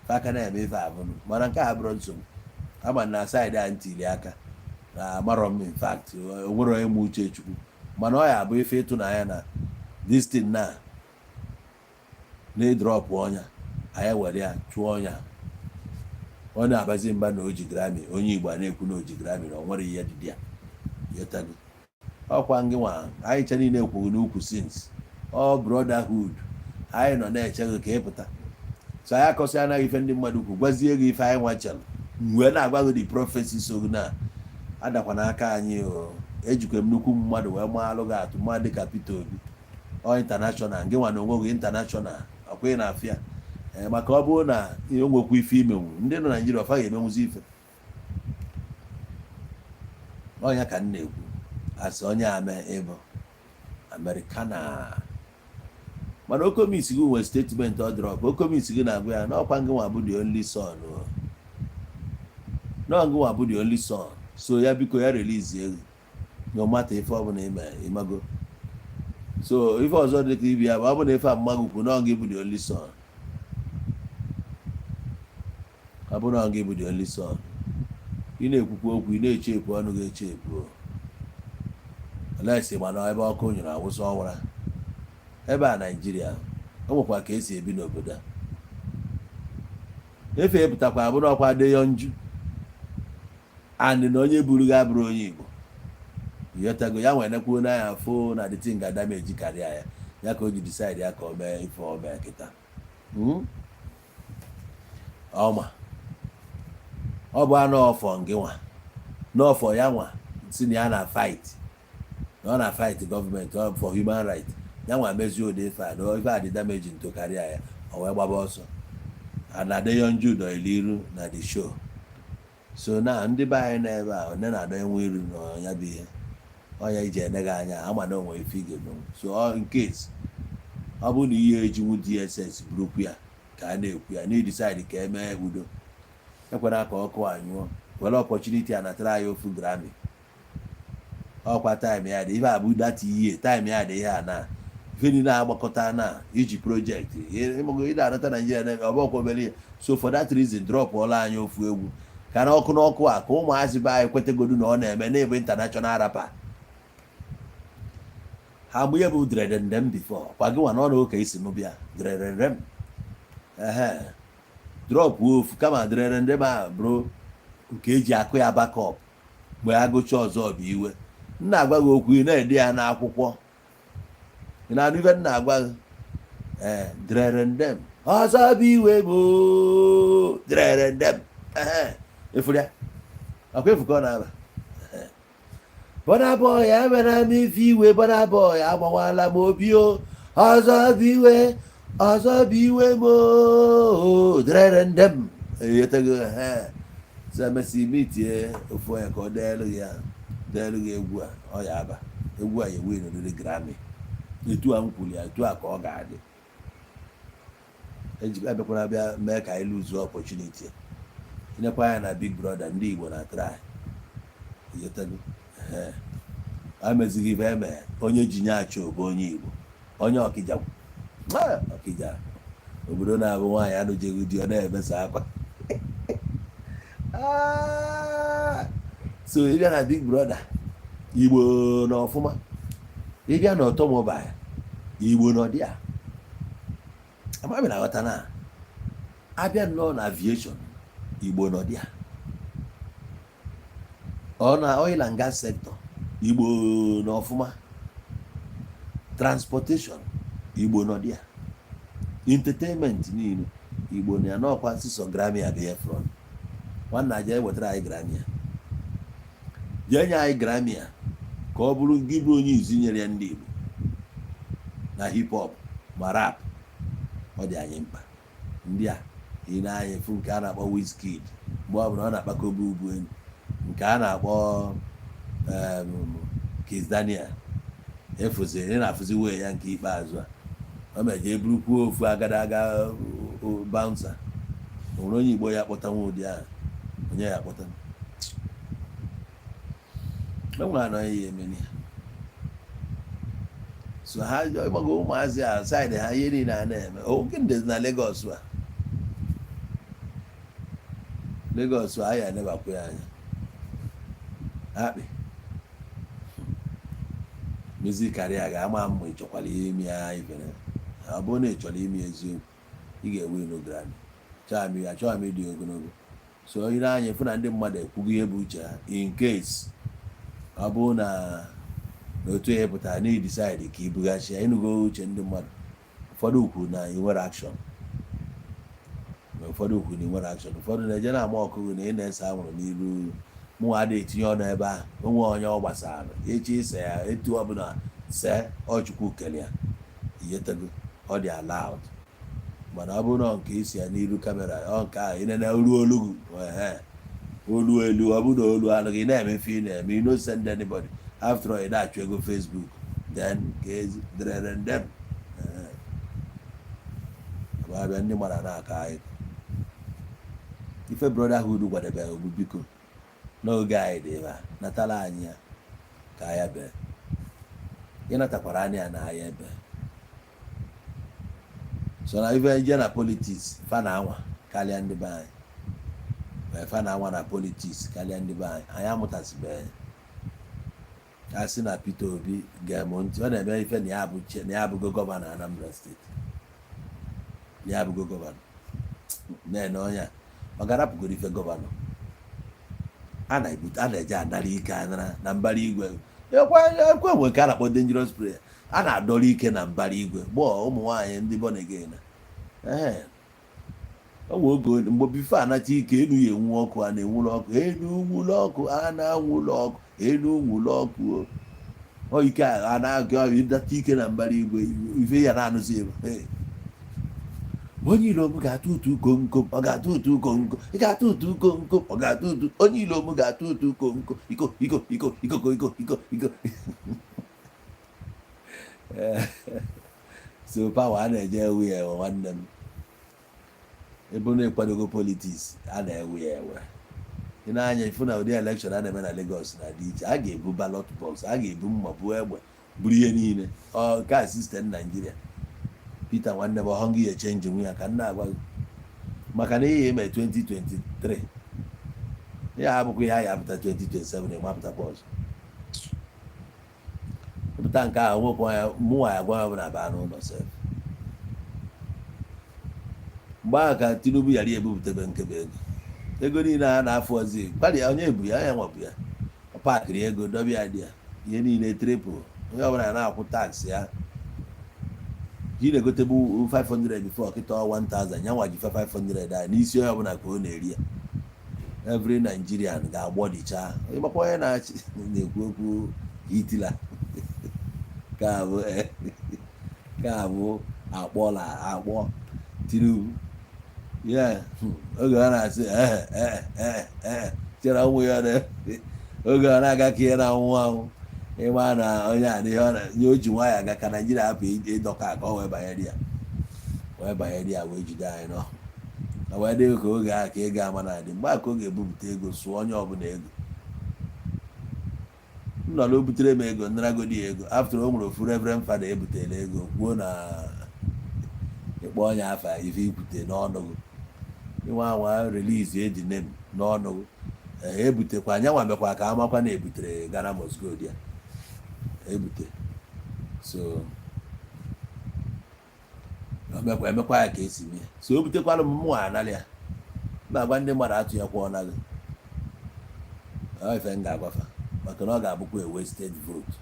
fa aka na-eme ife abụnụ mana nke a bụrụ nsogbu ama na saịdị a ntili aka na amarọ m infact o nwere onye ma uche chukwu mana ọ ya abụ ife ịtụnanya na destin na-edrọpụ ọnya anyị were ya chụọ ọnya ọ na-abazi mba na oji Grammy onye Igbo a na-ekwu na oji Grammy na ọ nwere ihe dịdị ya yetago ọkwa ngị nwa anyị cha niile kwuru n'ukwu sins ọ brotherhood anyị nọ na-eche ka ịpụta so anyị akọsị anaghị ife ndị mmadụ ukwu gwazie gị ife anyị nwachalụ wee na-agwa gị the prophecy so na adakwa n'aka anyị ejikwa m nnukwu mmadụ wee maalụ gị atụ mmadụ dịka Peter Obi ọ international ngị nwa na onwe gị international ọkwa na afịa maka ọ bụrụ na o nwekwa ife imenwu ndị nọ Naịjirịa ọfa ga-emenwuzi ife ọnya ka m na-ekwu asị onye ame ịbụ Americana mana okomisi gị nwere statement ọ drọp okomisi gị na-agwa ya n'ọkwa ngị nwa bụ the only son n'ọ ngị nwa bụ the only son so ya biko ya release ego no matter ife ọbụla ịmago so ife ọzọ dị ka ibi ya bụ ọ bụ na ife amagụ kwu n'ọ ngị bụ the only son ọ bụ na ọ ngị bụ the only son ị na-ekwukwa okwu ị na-echepu ọnụ ga-echepu olesi mana ebe ọkụ nyụrụ awụsa ọnwara ebe a Naịjirịa o nwekwa ka esi ebi n'obodo a efe epụtakwa abụrụ ọkwa adịghị nju andị na onye buru gị abụrụ onye Igbo yotago ya nwere nekwuo n'anya fo na dịtị nga dameji karịa ya ka o ji decide ya ka o mee ife o mee kịta ọma ọ bụ anụ ọfọ ngị nwa n'ọfọ ya nwa si na ya na fight na ọ na fight gọọmenti for human right ya nwa mezie ụdị ife a na ife a dị dameji nto karịa ya o wee gbaba ọsọ ana adeyonju nọ ilu na the show so na ndị be anyị na-ebe a one na-adọ enwe iru na ya bụ ihe ọnya iji ene gị anya ama na onwe ife ị ga-emenwu so in case ọ bụ na ihe ejinwu DSS burukwu ya ka a na-ekwu ya na decide ka emee udo ekwena ka ọkụ anyụọ were opportunity a natara anyị ofu Grammy ọkwa time ya dị ife abụ data ihe time ya dị ihe a na ife niile agbakọta na iji projekti ị na-anata Naijiria na ọbọkwa obere ihe so for that reason drop ọla anyị ofu egwu ka na ọkụ n'ọkụ a ka ụmụazị be anyị kwetagodu na ọ na-eme na-ebe international rapper ha mgbe ihe bụ dredendem before kwa gị nwa na ọ na oke isi m bịa dredendem drop ofu kama dredendem a bụrụ nke eji akụ ya backup mgbe agụcha ọzọ bụ iwe m na-agwa gị okwu ị na-ede ya n'akwụkwọ ị na-anụ ife m na-agwa gị dredendem ọzọ bụ iwe bụ dredendem efuru ya ọkwa efu ka ọ na-aba Burna Boy emere m ife iwe Burna Boy agbawala m obi o ọzọ bụ iwe mo dredendem eyetego semesi mitie ofu onye ka ọ deelu gị egwu a ọ ya aba egwu a yewe n'oriri Grammy etu a m kwuru ya etu a ka ọ ga-adị ejikwa abịakwara bịa mee ka anyị lose opportunity inekwa anya na Big Brother ndị Igbo na try yetago amezighị ibe eme onye ji nye achọ bụ onye Igbo onye Ọkịja obodo na-abụ nwaanyị anụjeghị di ọ na-emesa akwa so ịbịa na Big Brother Igbo na ọfụma ịbịa na ọtọmọbail Igbo nọ dị a amaghị na aghọta na abịa nnọọ na aviation Igbo nọ dị a ọ na oil and gas sector Igbo na ọfụma transportation Igbo nọ dị a entertainment niile Igbo na ya n'ọkwa nsịsọ Grammy abịa front nwanna aja ewetara anyị Grammy jee nye anyị Grammy ka ọ bụrụ gị bụ onye izi nyere ya ndị Igbo na hip hop ma rap ọ dị anyị mkpa ndị a ị na-anya efu nke a na-akpọ Wizkid mgbe ọ bụla ọ na-akpakobe ugwu enyi nke a na-akpọ Kiss Daniel efuziri na-afụzi wee ya nke ikpeazụ a ọ meje burukwu ofu agadaga bouncer nwere onye Igbo ya akpọta nwa ụdị ahụ onye ya akpọta enwere anọ ya emeni so ha ịgbago ụmụazị a saịdị ha ihe niile a na-eme oge ndezi na Lagos a Lagos a ya anebakwa ya anya akpị music karịa ga-ama mma ịchọkwala ihe ime ya ibere ọ bụrụ na ị chọrọ ime eziokwu ị ga-ewe n'Grammy achọghị m ịdị ogologo so onye na-anya ịfụ na ndị mmadụ ekwugo ihe bụ uche ha in case ọ bụrụ na otu ihe pụtara na decide ka ibughachi ya ịnụgo uche ndị mmadụ ụfọdụ kwuru na ị nwere action ụfọdụ na-eje na-ama ọkụgụ na ị na-ese anwụrụ n'iru mụnwa adịghị etinye ọnụ ebe ahụ onwe onye ọ gbasara echi ise ya etu ọbụla see ọchukwu kele ya iyetego ọ dị allowed mana ọ bụrụ na nke isi ya n'iru kamera ọ nke ahụ ị na olu olu elu ọ bụrụ na olu anụghị ị na-emefe ị na-eme ị no send anybody after all ị na-achụ ego Facebook then dem abịa ndị mara na-aka anyị ife brotherhood gwadebe ogbu biko n'oge anyị dị ebe a natala anyị ya ka anya bee ị natakwara anya ya na anya ebe so na ife nje na politiks fa na anwa karịa ndị be anyị fa na anwa na politiks karịa ndị be anyị amụtasịbeghị a sị na Peter Obi ga-eme ntị ọ na-eme ife na ya abụgo gọvanọ Anambra steeti ya abụgo gọvanọ na-ene ọnya ọ ga-arapụgoro ife gọvanọ a na-eje anara ike anara na mbara igwe ekwe nwe ka a na-akpọ dangerous prayer a na-adọrọ ike na mbara igwe gbọọ ụmụ nwaanyị ndị born again o nwe oge mgbe bife anata ike elu ya enwu ọkụ a na-enwụlọ ọkụ elu nwụlọ ọkụ a na-anwụlọ ọkụ elu nwụlọ ọkụ o ike a na-agụ ịdata ike na mbara igwe ife ya na-anụzi ebe onye ilo m ga-atụ ụtụ komkom ọ ga-atụ ụtụ komkom ị ga-atụ ụtụ komkom ọ ga-atụ ụtụ onye ilo m ga-atụ ụtụ komkom iko so pawa a na-eje ewe ya ewe nwanne m ebe na-ekwadogo politiks a na-ewe ya ewe ị na-anya ifu na ụdị elekshọn a na-eme na Lagos na dị iche a ga-ebu ballot box a ga-ebu mma buo egbe buru ihe niile ọ ka sistem Naijiria Peter nwanne m ọhụ gị echenji nwe ya ka nna agwa gị maka na ihe eme 2023 ya abụkwa ihe a ya apụta 2027 ịmapụtakwa ọzọ pụta nke ahụ nwekwa ya mụnwa ya gwa ya bụ na baa n'ụlọ sef mgbe ahụ ka Tinubu yara ebupụtebe nkebe ego niile a na-afụ ọzi kparịa onye ebu ya ya nwabụ ya ọ pakịrị ego dọbịa dị ya ihe niile tripụl onye ọbụla ya na-akwụ taksị ya ji na-egotebu 500 before kịta 1000 ya nwa ji 500 a n'isi onye ọbụla ka ọ na-eri ya every Nigerian ga-agbọdịcha ịgbakwa onye na-achị na-ekwu okwu Hitler ka abụ akpọ Tinubu ya oge ọ na-asị chere ụmụ ya oge ọ na-aga ka ihe na-anwụ anwụ ịma na onye a nye o ji nwaanyị aga ka Naijiria hapụ ịdọka ka ọ wee banyere ya wee jide anyị nọ na wee dị ka oge ahụ ka ego ama na-adị mgbe a ka ọ ga-ebupụta ego sụọ onye ọbụla ego m nọ na o butere m ego naragodi ya ego after o nwere ofu Reverend Fada ebutere ego kwuo na ịkpọ onye afa ife ikwute n'ọnụgụ inwe anwa release eji name n'ọnụgụ ebutekwa anya nwa mekwa ka amakwa na ebutere Ghana Moscow ya ebute so emekwa ya ka esi mee so o butekwala m mụnwa analị ya na-agwa ndị mmadụ atụ ya kwa ọnalị ife m ga-agwafa maka na ọ ga-abụkwa a wasted vote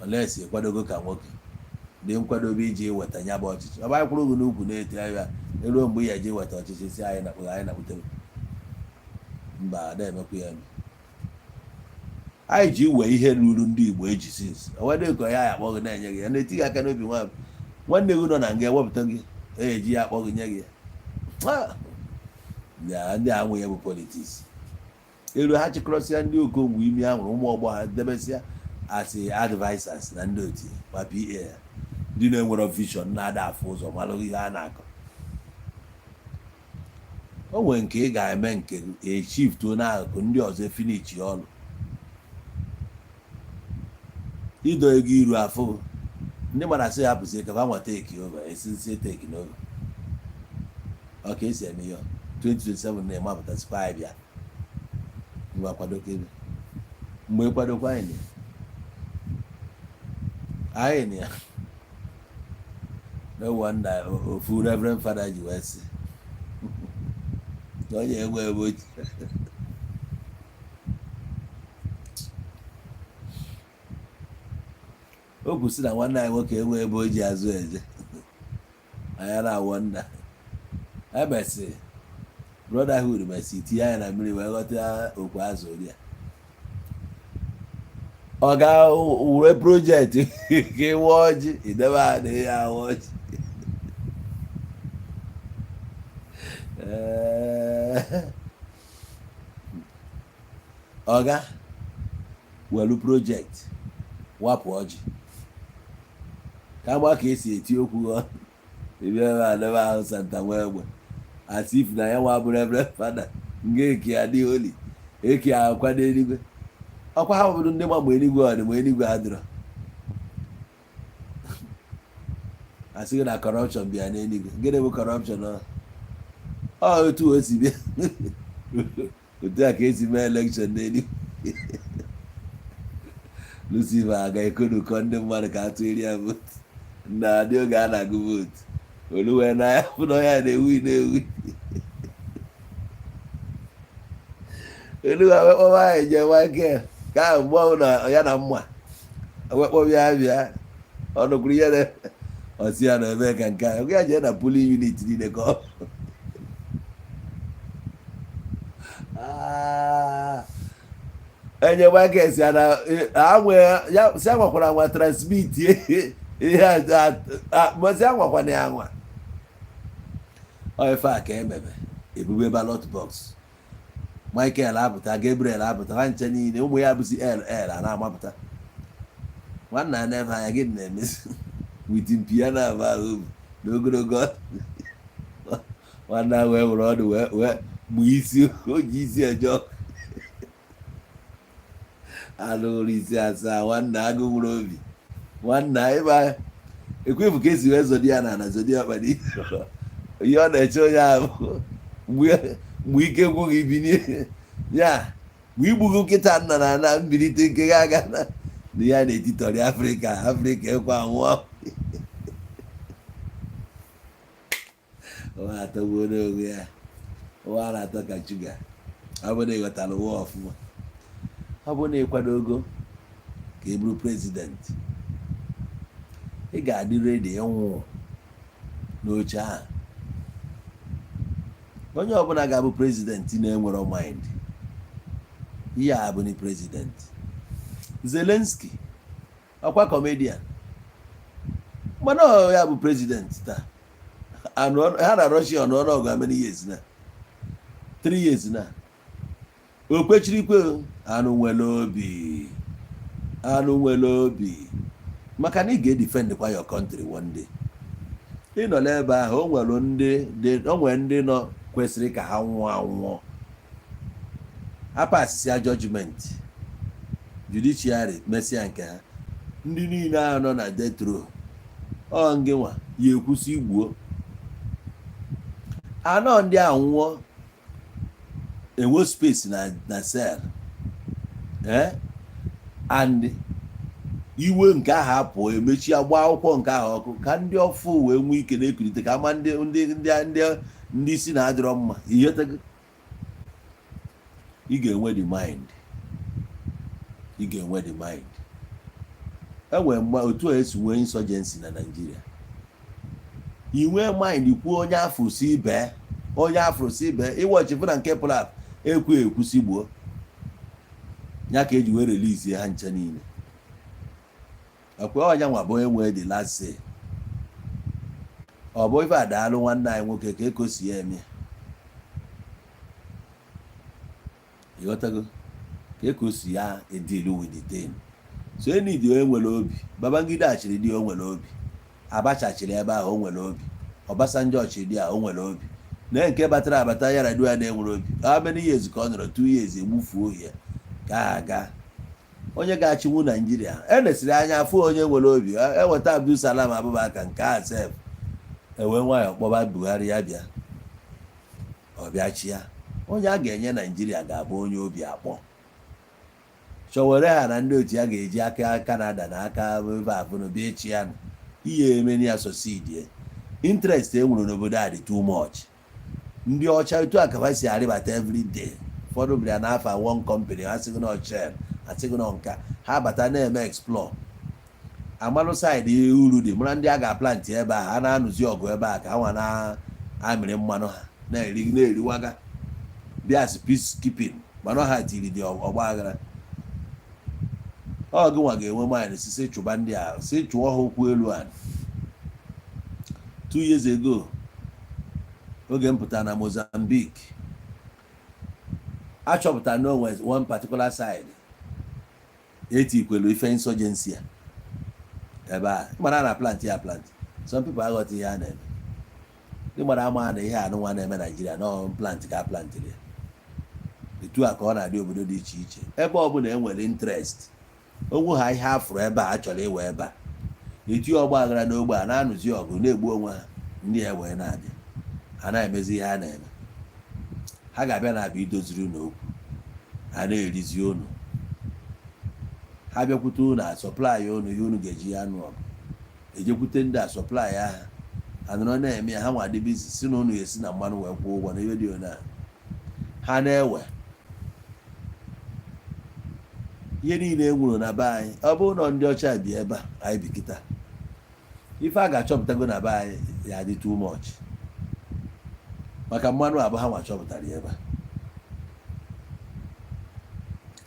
unless ịkwadogo ka nwoke dị nkwadobe iji weta ya bụ ọchịchị ọ bụ anyị kwụrụ ogo n'ukwu na-eti ya eruo mgbe ya ji weta ọchịchị si anyị na-akpụtere mba ada emekwa ya anyị ji iwe ihe ruru ndị Igbo eji sinsi owedịka ya ya akpọ gị na-enye gị ya na-eti gị aka n'obi nwanne gị nọ na nga ewepụta gị eji ya akpọ gị nye gị ya ndị anwụ ya bụ politiks elu ha chịkọrọsịa ndị okongwu imi ahụrụ ụmụ ọgbọ ha debesịa as advisors na ndị otu ma PA ndị na-enwere vision na-ada afụ ụzọ malụ ihe a na-akọ. O nwere nke ị ga-eme nke eshiftuo n'akụkụ ndị ọzọ finichi ọrụ ido ego iru afọ ndị mara sị ya pụzie ka ha nwa teki ova esisi teki n'oge ọka esi eme ya 2027 na-emapụtasịkwa anyị bịa mgbe akwadokebe mgbe ịkwadokwa anyị na ya no wonder ofu Reverend Father ji wee sị onye enwe ebe oji o kwụsị na nwanne anyị nwoke enwe ebe o ji azụ eje anya na-awọ nna emesi brotherhood mesi tinye anya na mmiri wee ghọta okwu azụ ori ya ọ ga were projekti ka ịwa ọjị idebe ha na ihe awa ọjị ọga welu projekti wapụ ọjị kama ka esi eti okwu ebe adebe ahụ santa nwa egbe asif na ya nwa bụrụ Reverend Father nga eke ya dị oli eke ya akwa n'eluigwe ọkwa ha obodo ndị ma eluigwe ọ dị ma eluigwe adịrọ asị gị na corruption bịa n'eluigwe gịnị bụ corruption ọ otu o si bịa otu a ka esi mee election n'eluigwe Lucifer aga ekonukọ ndị mmadụ ka atụ eri ya votu na adị oge a na-agụ votu oluwe na ya bụ na ya na-ewi oluwe wekpọba anyị je Michael ka ahụ mgbe ọhụrụ na ya na mma wekpọbịa bịa ọnụkwuru ihe ọsị ya na eme ka nke ahụ ya jee na polling unit niile ka ọ enye Michael si na si anwakwara anwa transmit ihe si anwakwana ya anwa ife a ka emebe ebube ballot box Michael apụta Gabriel apụta ha nche niile ụmụ ya bụzi el a na-amapụta nwanna na-ebe anya gị na-emezi witi mpi ya na-aba ahụ n'ogologo nwanna wee were ọdụ wee gbuo isi o ji isi eje alụrụ isi asaa nwanna agụ nwere obi nwanna ịba ekwefu ka esi wee zodi ya na zodi ọkpa ihe ọ na-eche onye ahụ mgbe ike gwụghị ibinye ya mgbe igbugo nkịta nna na ana mbilite nke ga aga na ya na-etitọrị Afrịka ekwe anwụọ ụwa atọgbuo n'onwe ya ụwa na-atọ ka chuga ọ bụ na ịghọtara ụwa ọfụma ọ bụ na ịkwado ogo ka ị bụrụ prezidenti ị ga-adị redi ịnwụ n'oche ahụ onye ọbụla ga-abụ prezidenti na-enwero mind ihe a bụ na prezidenti Zelensky ọkwa kọmedian mana ya bụ prezidenti taa ha na Russia ọnụọgụ amany years na 3 years na o kwechirikwe anụ nwere obi maka na ị ga-edefend kwa your country one day ị nọ n'ebe ahụ o nwere ndị nọ kwesịrị ka ha nwụọ anwụọ apasịsịa judgment judiciary mesịa nke ha ndị niile ahụ nọ na death row ọ ngị nwa ya ekwusi igbuo anọ ndị a nwụọ enwe space na cell and iwe nke ahụ apụọ emechi agba akwụkwọ nke ahụ ọkụ ka ndị ọfụ wee nwee ike na-ekulite ka ama ndị isi na-adịrọ mma ihetego ị ga-enwe the mind enwere mgbe otu a esi nwee insurgency na Nigeria inwe mind kwuo onye afọ si ibe ịwọchifụ na nke pụrụ ekwusi gbuo ya ka eji wee release ha nche niile akwa ọnya nwa bụ onye nwee the last say ọ bụ ife adaalụ nwanne anyị nwoke ka ekosi ya eme ịghọtago ka ekosi ya edilu with the thing so enidi onye nwere obi Babangida achịrị dị o nwere obi Abacha chịrị ebe ahụ o nwere obi, Obasanjo chịrị ya o nwere obi, na nke batara abata Yar'Adua na-enwere obi. How many years ka ọ nọrọ? 2 years egbufuo ya ka aga. Onye ga-achịwu Naijiria enesiri anya afọ onye nwere obi, eweta Abdul Salam Abubakar nke a sef ewe nwayọ kpọba Buhari ya bịa ọ bịa chi ya. Onye a ga-enye Naijiria ga-abụ onye obi akpọ. Chọwere ha na ndị otu ya ga-eji aka Canada na aka vavụnụ bịa echi ya ihe emeni ya sosidie. Interest enwere n'obodo a dị too much. Ndị ọcha etu a ka si arịbata every day. Ụfọdụ bịara n'afọ one company ha sịgị na Shell, asịgị na nka ha bata na-eme explore. Amalụ saịdị uru dị mara ndị a ga-aplanti ebe a, ha na-anụzi ọgụ ebe a ka ha nwa na-amịrị mmanụ ha na-eriwaga bịa peacekeeping, mana ha tiri dị ọgba aghara. Ọ gị nwa ga-enwe mind si chụba ndị a, si chụọ ha okwu elu a. 2 years ago oge m pụtara na Mozambique, achọpụtara na onwe one particular side etikwelu ife insurgency ebe a mara na plant ya plant. Some people aghọta ihe a na-eme. Ndị mara ama na ihe anụnwa na-eme Naijiria na plant ka plantịrị ya. Etu a ka ọ na-adị obodo dị iche iche. Ebe ọ bụla enwere interest, onwe ha ihe afụrụ ebe a chọrọ iwe ebe a, etinye ọgba aghara n'ogbe a na-anụzi ọgụ na-egbu onwe ha. Ndị a wee na-abịa ha na-emezi ihe ha na-eme. Ha ga-abịa na-abịa idoziri unu okwu, ha na-erizi unu. Ha bịakwute unu a sọplai unu ihe unu ga-eji ya anụ ọgụ, ejekwute ndị a sọplai aha anụrụ na-eme ya. Ha nwa dịbizi si na unu esi na mmanụ wee kwụọ ụgwọ na ihe dị ona ha na-ewe ihe niile enwuru na be anyị. Ọ bụrụ na ndị ọcha bi ebe a anyị bi kịta, ife a ga-achọpụtago na be anyị ya dị too much, maka mmanụ abụ ha nwa chọpụtara ya ebe a.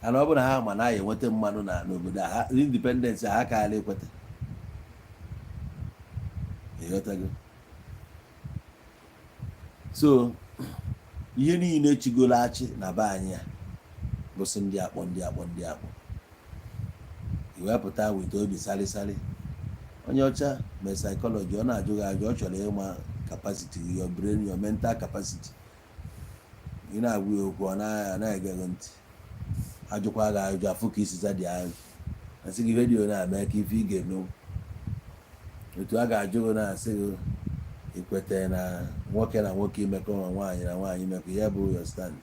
Ana ọ bụ na ha ma na ya enweta mmanụ na n'obodo a, independence ha ka ala ekweta. Ịghọtago? So ihe niile chigolo achị na be anyị a bụsị ndị akpọ. Iwepụta weta obi salịsalị. Onye ọcha mee psychology, ọ na-ajụ gị ajụ, ọ chọrọ ịma capacity, your brain, your mental capacity. Ị na-agwa ya okwu ọ na-ege gị ntị, ajụkwa gị ajụ afụ ka isi zadị ahụ, asị gị redio na-eme ka ife ị ga-eme. Otu a ga-ajụ gị na-asị gị ikwete na nwoke na nwoke imekọ ma nwaanyị na nwaanyị imekọ, ya bụ your stand.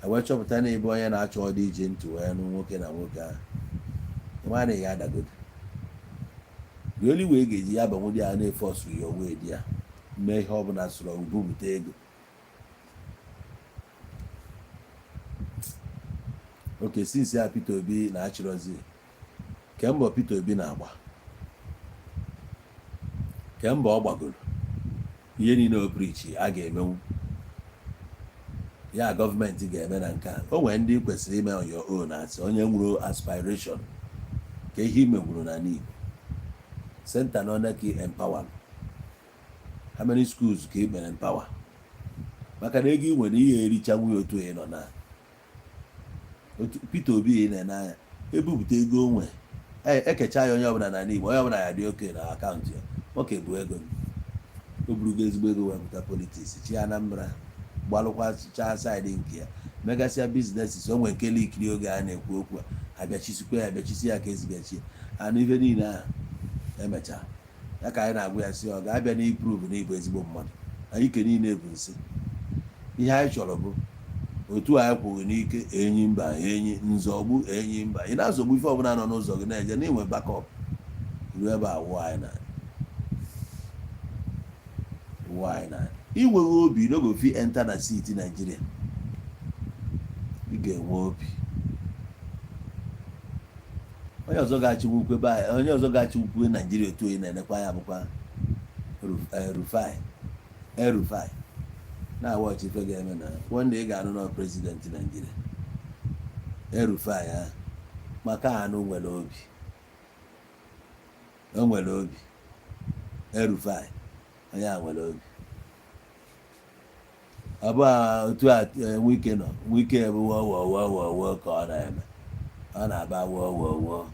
Wee chọpụta na ebe onye na-achọ ọ dị ije ntị wee nụ nwoke na nwoke ahụ, ịma na ya adagodo. The only way ga-eji ya banwe dị ya na-efe ọsụ ya owe dị ya mee ihe ọbụla sụrụ bupụta ego. Oke, since ya Peter Obi na-achịrọzi kemgbe Peter Obi na-agba, kemgbe ọ gbagoro ihe niile o prichi a ga-emenwu ya, gọọmenti ga-eme na nke a. O nwere ndị kwesịrị ime on your own as onye nwere aspiration ka ihe imegwuru na n'Igbo. Center na onye ka empower. How many schools ka ị mere empower? Maka na ego ị nwere ihe ericha nwunye otu ị nọ na Peter Obi na-anya ebupụta ego onwe ekecha ya onye ọbụla na n'Igbo, onye ọbụla ya dị oke na akaụntụ ya. Oke bụ ego, o burugo ezigbo ego wepụta politiks chi Anambra gbalụkwachaa saịdị nke ya, megasịa biznesis. O nwere nke likiri oge a na-ekwu okwu abịachisikwa ya, abịachisi ya ka ezigachi anụ ife niile ahụ emechaa ya ka anyị na-agwa ya si ọ ga-abịa na improve n'ịbụ ezigbo mmadụ. Anyị ike niile bụ nsị. Ihe anyị chọrọ bụ otu anyị kwụghị n'ike enyi mba enyi nzọgbu enyi mba. Ị na-azọgbu ife ọbụla nọ n'ụzọ gị na-eje na inwe backup ruo ebe a wụ anyị na inweghị obi n'oge ofi enter na siti Nigeria. Ị ga-enwe obi. Onye ọzọ ga-achịwukwe Nigeria otu onye na-enekwa ya bụkwa Rufai na-awọchi ife ga-eme na one day ị ga-anụ na president Nigeria Rufai ha maka anụ nwere obi. O nwere obi. Rufai onye a nwere obi. Ọ bụ otu a Wike nọ. Wike bụ wo ka ọ na-eme, ọ na-aba wo.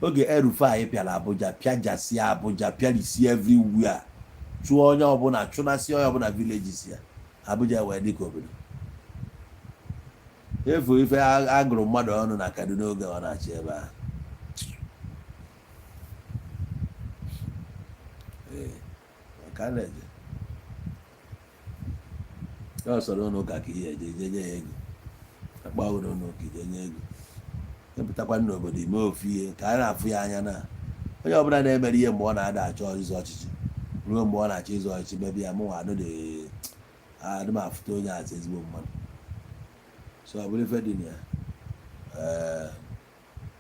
oge Erufai pịara Abuja pịajasịa Abuja pịarisi everywhere chụọ onye ọbụla chụnasị onye ọbụla villages ya Abuja wee dị ka obodo efu ife agụrụ mmadụ ọnụ na Kaduna oge ọ na-achị ebe ahụ ọ sọrọ ụlọ ụka ka ihe eje nye ya ego akpa ụlọ ụka ije nye ego epụtakwa n'obodo ime ofu ihe ka a na-afụ ya anya na onye ọbụla na-emere ihe mgbe ọ na-ada achọ ịzụ ọchịchị ruo mgbe ọ na-achọ ịzụ ọchịchị mebi ya mụnwa adị m afụta onye atụ ezigbo mmadụ so ọ bụrụ ife dị na ya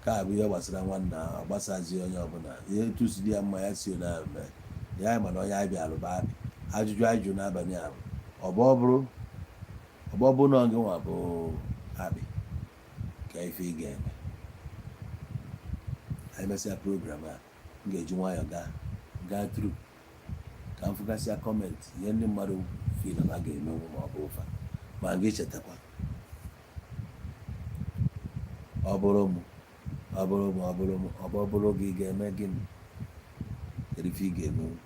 ka bụ ihe gbasara nwanna ọ gbasazi onye ọbụla ihe tụsi dị ya mma ya si na mme ya mana onye abịa alụba ajụjụ ajụ n'abalị ahụ ọbọ bụ na gị nwa bụ akpị ka ife ị ga-eme anyị mesịa program a m ga-eji nwayọọ gaa tru ka m fụgasịa kọmentị ihe ndị mmadụ fil na ga-emenwu ma ọ bụ ụfa ma m ga-echetakwa ọ bụrụ gị ga-eme gịnị kedu ife ị ga-emenwu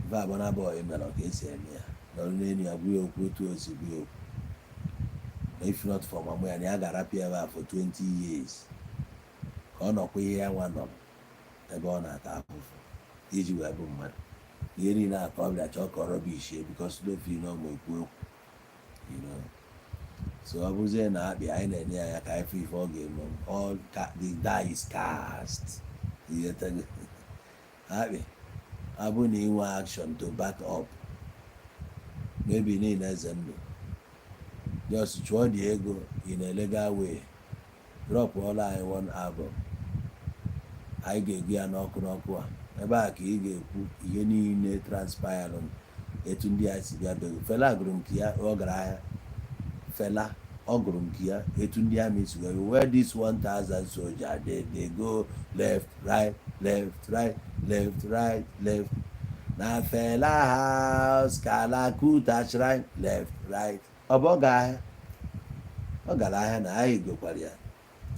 ife abụọ na abụọ emere ọ ka esi eme ya nọrọ n'elu ya gwa ya okwu otu o si gwa ya okwu na if not for mama ya na ya ga-arapịa ebe a for 20 years ka ọ nọkwa ihe ya nwa nọrọ ebe ọ na-ata ahụhụ iji wee bụ mmadụ ihe niile a ka ọ bịa chọọ ka ọ rọbishie bikos dofiri na ọma ekwu okwu so ọ bụzie na akpị anyị na-enye ya ka ife ife ọ ga-eme all the die is cast akpị abụ na inwe action to back up maybe niile eze ndụ just chụọ dị ego in a legal way drop ọla anyị one album anyị ga-egu ya n'ọkụ a ebe a ka ị ga-ekwu ihe niile transpire etu ndị a si bịa bego Fela gụrụ nke ya ọ gara ahịa Fela ọ gụrụ nke ya etu ndị amị si wee where this 1000 soldier they go left right na Fela house Kalakuta shrine left right ọ bụ ọ gara ahịa na anyị gokwara ya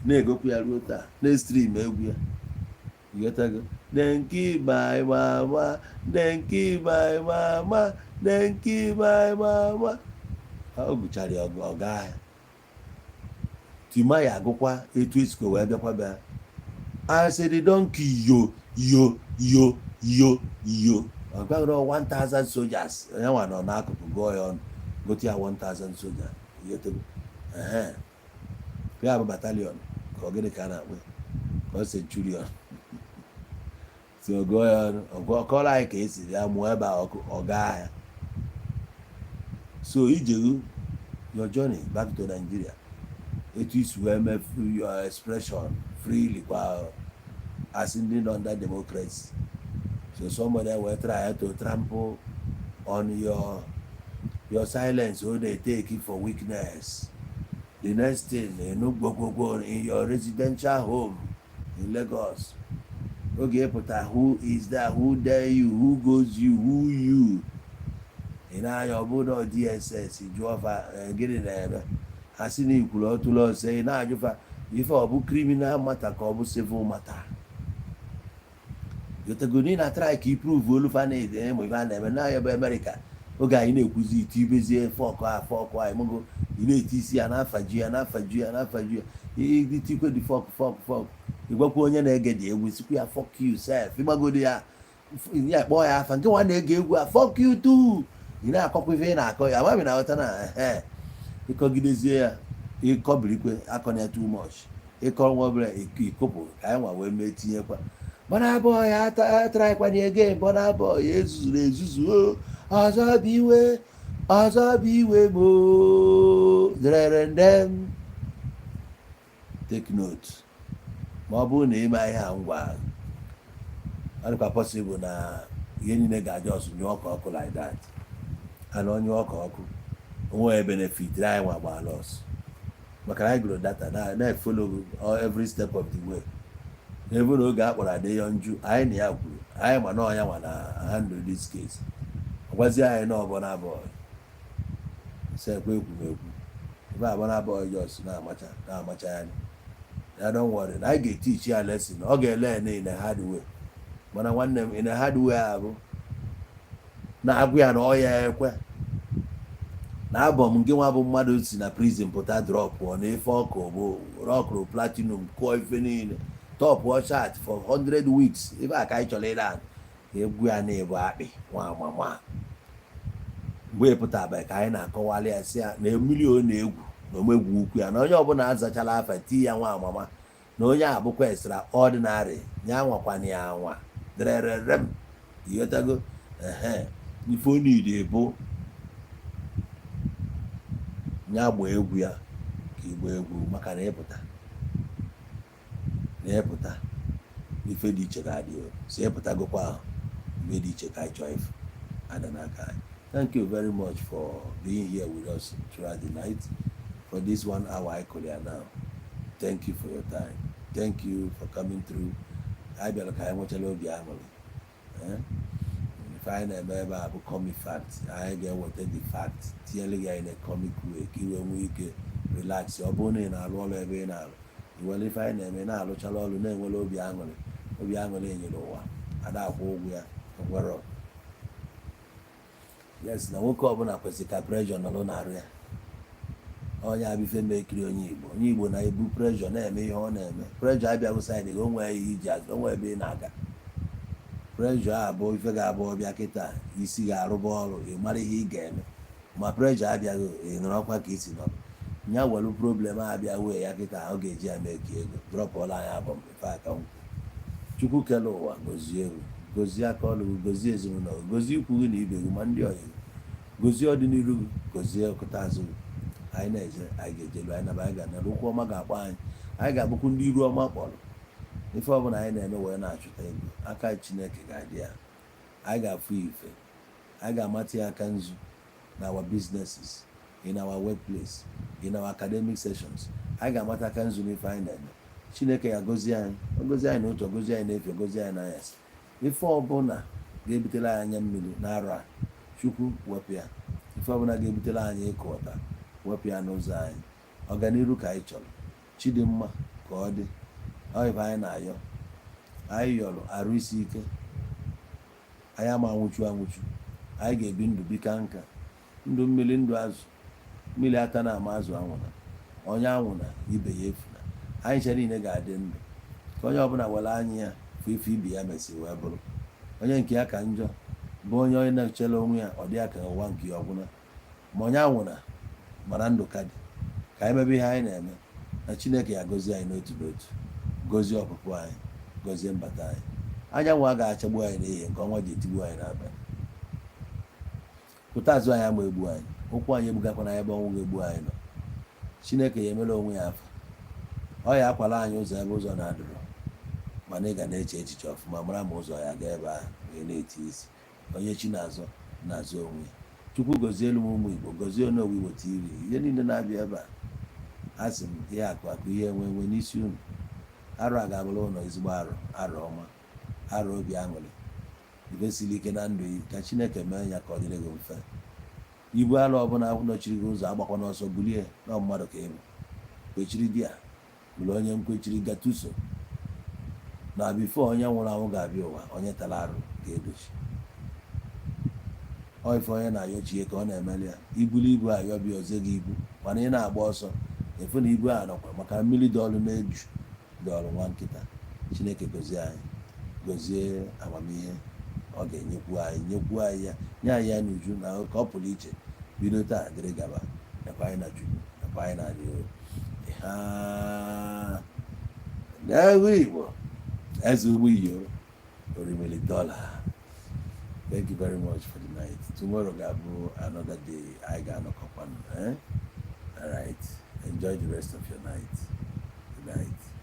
na-egokwu ya ruo taa na-stream egwu ya ịghọtago denki my mama o gụchara ya ọga ahịa Tima ya agụkwa etu esiko wee bịakwa bịa asịrị donki yo ọ gbaghịrị 1000 soldiers onye nwa nọ n'akụkụ gụọ ya ọnụ gote ya 1000 soldiers ịghọtago ya bụ batalion ka ọ gịnị ka a na-akpọ ka ọ centurion so gụọ ya ọnụ ọkọrọ anyị ka esiri ya mụọ ebe a ọga ahịa so ijegu your journey back to Nigeria etu isi wee mefu your expression freely kwa as ndị nọ under democracy so somebody will try to trample on your silence so they take it for weakness. The next thing go in your residential home in Lagos oge pụta who is that, who dare you, who goes you, who you ị na-anya ọbụna DSS jụọfa gịnị na-eme ha si na ikwuru ọtụlụ ọsọ ị na-ajụfa ife ọ bụ criminal matter ka ọ bụ civil matter yotagoni na try ka iprove olufa na-ede ịmụ ife a na-eme n'anya bụ Amerịka oge anyị na-ekwuzi ite ibezie fọkụ anyị mụgo ị na-eti isi ya na-afaju ya itikwe dị fọkụ ịgwakwa onye na-ege dị egwu sikwa ya fuck you self ịgbagodi ya kpọọ ya afa nke nwa na-ege egwu a fuck you too ị na-akọkwa ife ị na-akọ ya amaghị na aghọta na ịkọgidezie ya ịkọbirikwe akọ ya too much ịkọ nwa obere ikopụ ka anyị nwa wee mee tinyekwa Burna Boy ya traịkwanye ege Burna Boy ya ezuzuru ezuzu ọzọ bụ iwe mo dererendem take note ma ọ bụrụ na ime ihe a ngwa ọ dịkwa possible na ihe niile ga-aja ọsụ nyụọ ọkụ like that ana onye ọkụ onwe benefit anyị nwa gbaa loss maka anyị gụrụ data na-follow every step of the way n'ebe na oge a kpọrọ Adeyonju anyị na ya kwuru anyị ma na ọnya nwa na handle this case ọgwazi anyị na Burna Boy sekwa ekwumekwu ebe abụọ na-abụọ jos na-amacha ya don't worry na anyị ga-etichi ya lesson ọ ga-ele in a hard way mana nwanne m in a hard way abụ na-agwụ ya na ọ ya ekwe na abọ m nke nwa bụ mmadụ si na prison pụta drọpụ ọ na-efe ọkụ bụ rọkụrụ platinum kụọ ife niile tọpụ chat for 100 weeks ebe a ka anyị chọrọ ịra ka egwu ya na-ebu akpị nwa amama mgbe ịpụta abalị ka anyị na-akọwali ya si ya na mmiri ọ na-egwu na omegwu ukwu ya na onye ọbụla azachala afa tii ya nwa amama na onye a bụkwa extraordinary ya nwakwana ya nwa dererem ighọtago ife onidi bụ ya gbaa egwu ya ka igba egwu maka na ịpụta ife dị iche ga-adị si ịpụtagokwa ahụ ife dị iche ka anyị chọọ ife ada n'aka anyị. Thank you very much for being here with us throughout the night for this 1 hour I call you now. Thank you for your time. Thank you for coming through. I bịara ka anyị nwechala obi aṅụrị ife anyị na-eme ebe a bụ comic fact anyị ga-eweta the fact tinyere gị anyị na comic way ka iwe nwee ike relax ọ bụrụ na ị na-arụ ọrụ ebe ị na-arụ iwere ife anyị na-eme na-arụchala ọrụ na-enwere obi aṅụrị enyere ụwa ada akwụ ụgwọ ya nwere yes na nwoke ọbụla kwesịrị ka pressure nọrọ na-arụ ya onye abịfe na-ekiri onye Igbo na-ebu pressure na-eme ihe ọ na-eme pressure abịaghị saịdị gị onwe ihe iji azụ onwe ebe ị na-aga pressure abụ ife ga-abụ ọbịa kịta isi ga-arụba ọrụ ị mara ihe ị ga-eme ma pressure abịaghị ị nọrọkwa ka isi nọrọ nya welu problem abịa wee ya kịta ọ ga-eji ya mee ka ego drọpụọla anyị abụ ife aka nkwụ Chukwu kele ụwa gozie egwu gozie aka ọrụ gị gozie ezinụlọ gị gozie ikwu gị na ibe gị ma ndị ọyị gị gozie ọdịnihu gị gozie ọkụta azụ gị anyị na-eje anyị ga-ejelu anyị naba anyị ga-anara okwu ọma ga-akpọ anyị ga-abụkwu ndị iru ọma kpọrọ ife ọbụla anyị na-eme wee na-achụta ego aka Chineke ga-adị ya anyị ga-afụ ife anyị ga-amata ya aka nzu na our businesses in our workplace in our academic sessions anyị ga-amata aka nzu n'ife anyị na-eme Chineke ya gozie anyị ogozie anyị n'ụtọ gozie anyị n'efe gozie anyị n'anyasị ife ọbụla ga-ebutere anyị anya mmiri n'arọ a Chukwu wepụ ya ife ọbụla ga-ebutere anyị ịkụ ọta wepụ ya n'ụzọ anyị ọganiru ka anyị chọrọ chidimma ka ọ dị ife anyị na-ayọ anyị yọrọ arụ isi ike anyị ama anwụchu anyị ga-ebi ndụ bika nka ndụ mmiri ndụ azụ mmiri ata na ama azụ anwụna onye anwụna ibe ya efuna anyị chere niile ga-adị ndụ ka onye ọbụla were anya ya fụ ife ibe ya mesịrị wee bụrụ onye nke ya ka njọ bụ onye na-echere onwe ya ọ dị ya ka ụwa nke ya ọbụla ma onye anwụna mana ndụ ka dị ka anyị mebe ihe anyị na-eme na Chineke ya gozie anyị n'otu n'otu gozie ọpụpụ anyị gozie mbata anyị anyanwụ a ga-achagbu anyị n'ehihie nke ọnwa ji etigbu anyị n'abalị pụta azụ anyị ama egbu anyị ụkwụ anyị egbugakwana ebe ọnwụ ga-egbu anyị nọ Chineke ya emela onwe ya afa ọ ya akwala anyị ụzọ ebe ụzọ na-adụrụ mana ị ga na-eche echiche ọfụma mara ma ụzọ ya gaa ebe ahụ wee na-eti isi onye chi na-azọ onwe ya Chukwu gozie elu m ụmụ Igbo gozie onowu Igbo TV ihe niile na-abịa ebe a sị m ihe akụ ihe enwe n'isi unu arụ a ga-abụrụ ụlọ ezigbo arụ ọma arụ obi aṅụrị ibe siri ike na ndụ yi ka Chineke mee ya ka ọ dịrị gị mfe ibu arụ ọbụla nọchiri gị ụzọ agbakwa n'ọsọ bulie na mmadụ ka ịbụ kwechiri di ya bụrụ onye nkwechiri gatuso na bifo onye nwụrụ anwụ ga-abịa ụwa onye tara arụ ga-edochi ife onye na-ayọchie ka ọ na-emeli ya ibuli ibu ayọbịa oze gị ibu mana ị na-agba ọsọ efu na ibu a nọkwa maka mmiri dị ọrụ na-eju dị ọrụ nwa nkịta Chineke gozie anyị gozie amamihe ọ ga-enyekwu anyị ya nye anyị ya n'uju na ka ọ pụrụ iche bido taa dịrị gaba nakwa anyị na Chukwu nakwa anyị na-adịghị n'egwu Igbo eze ugbo iyo orimili $. Thank you very much for the night. Tomorrow gabu another day. I got no coupon. All right. Enjoy the rest of your night. Good night.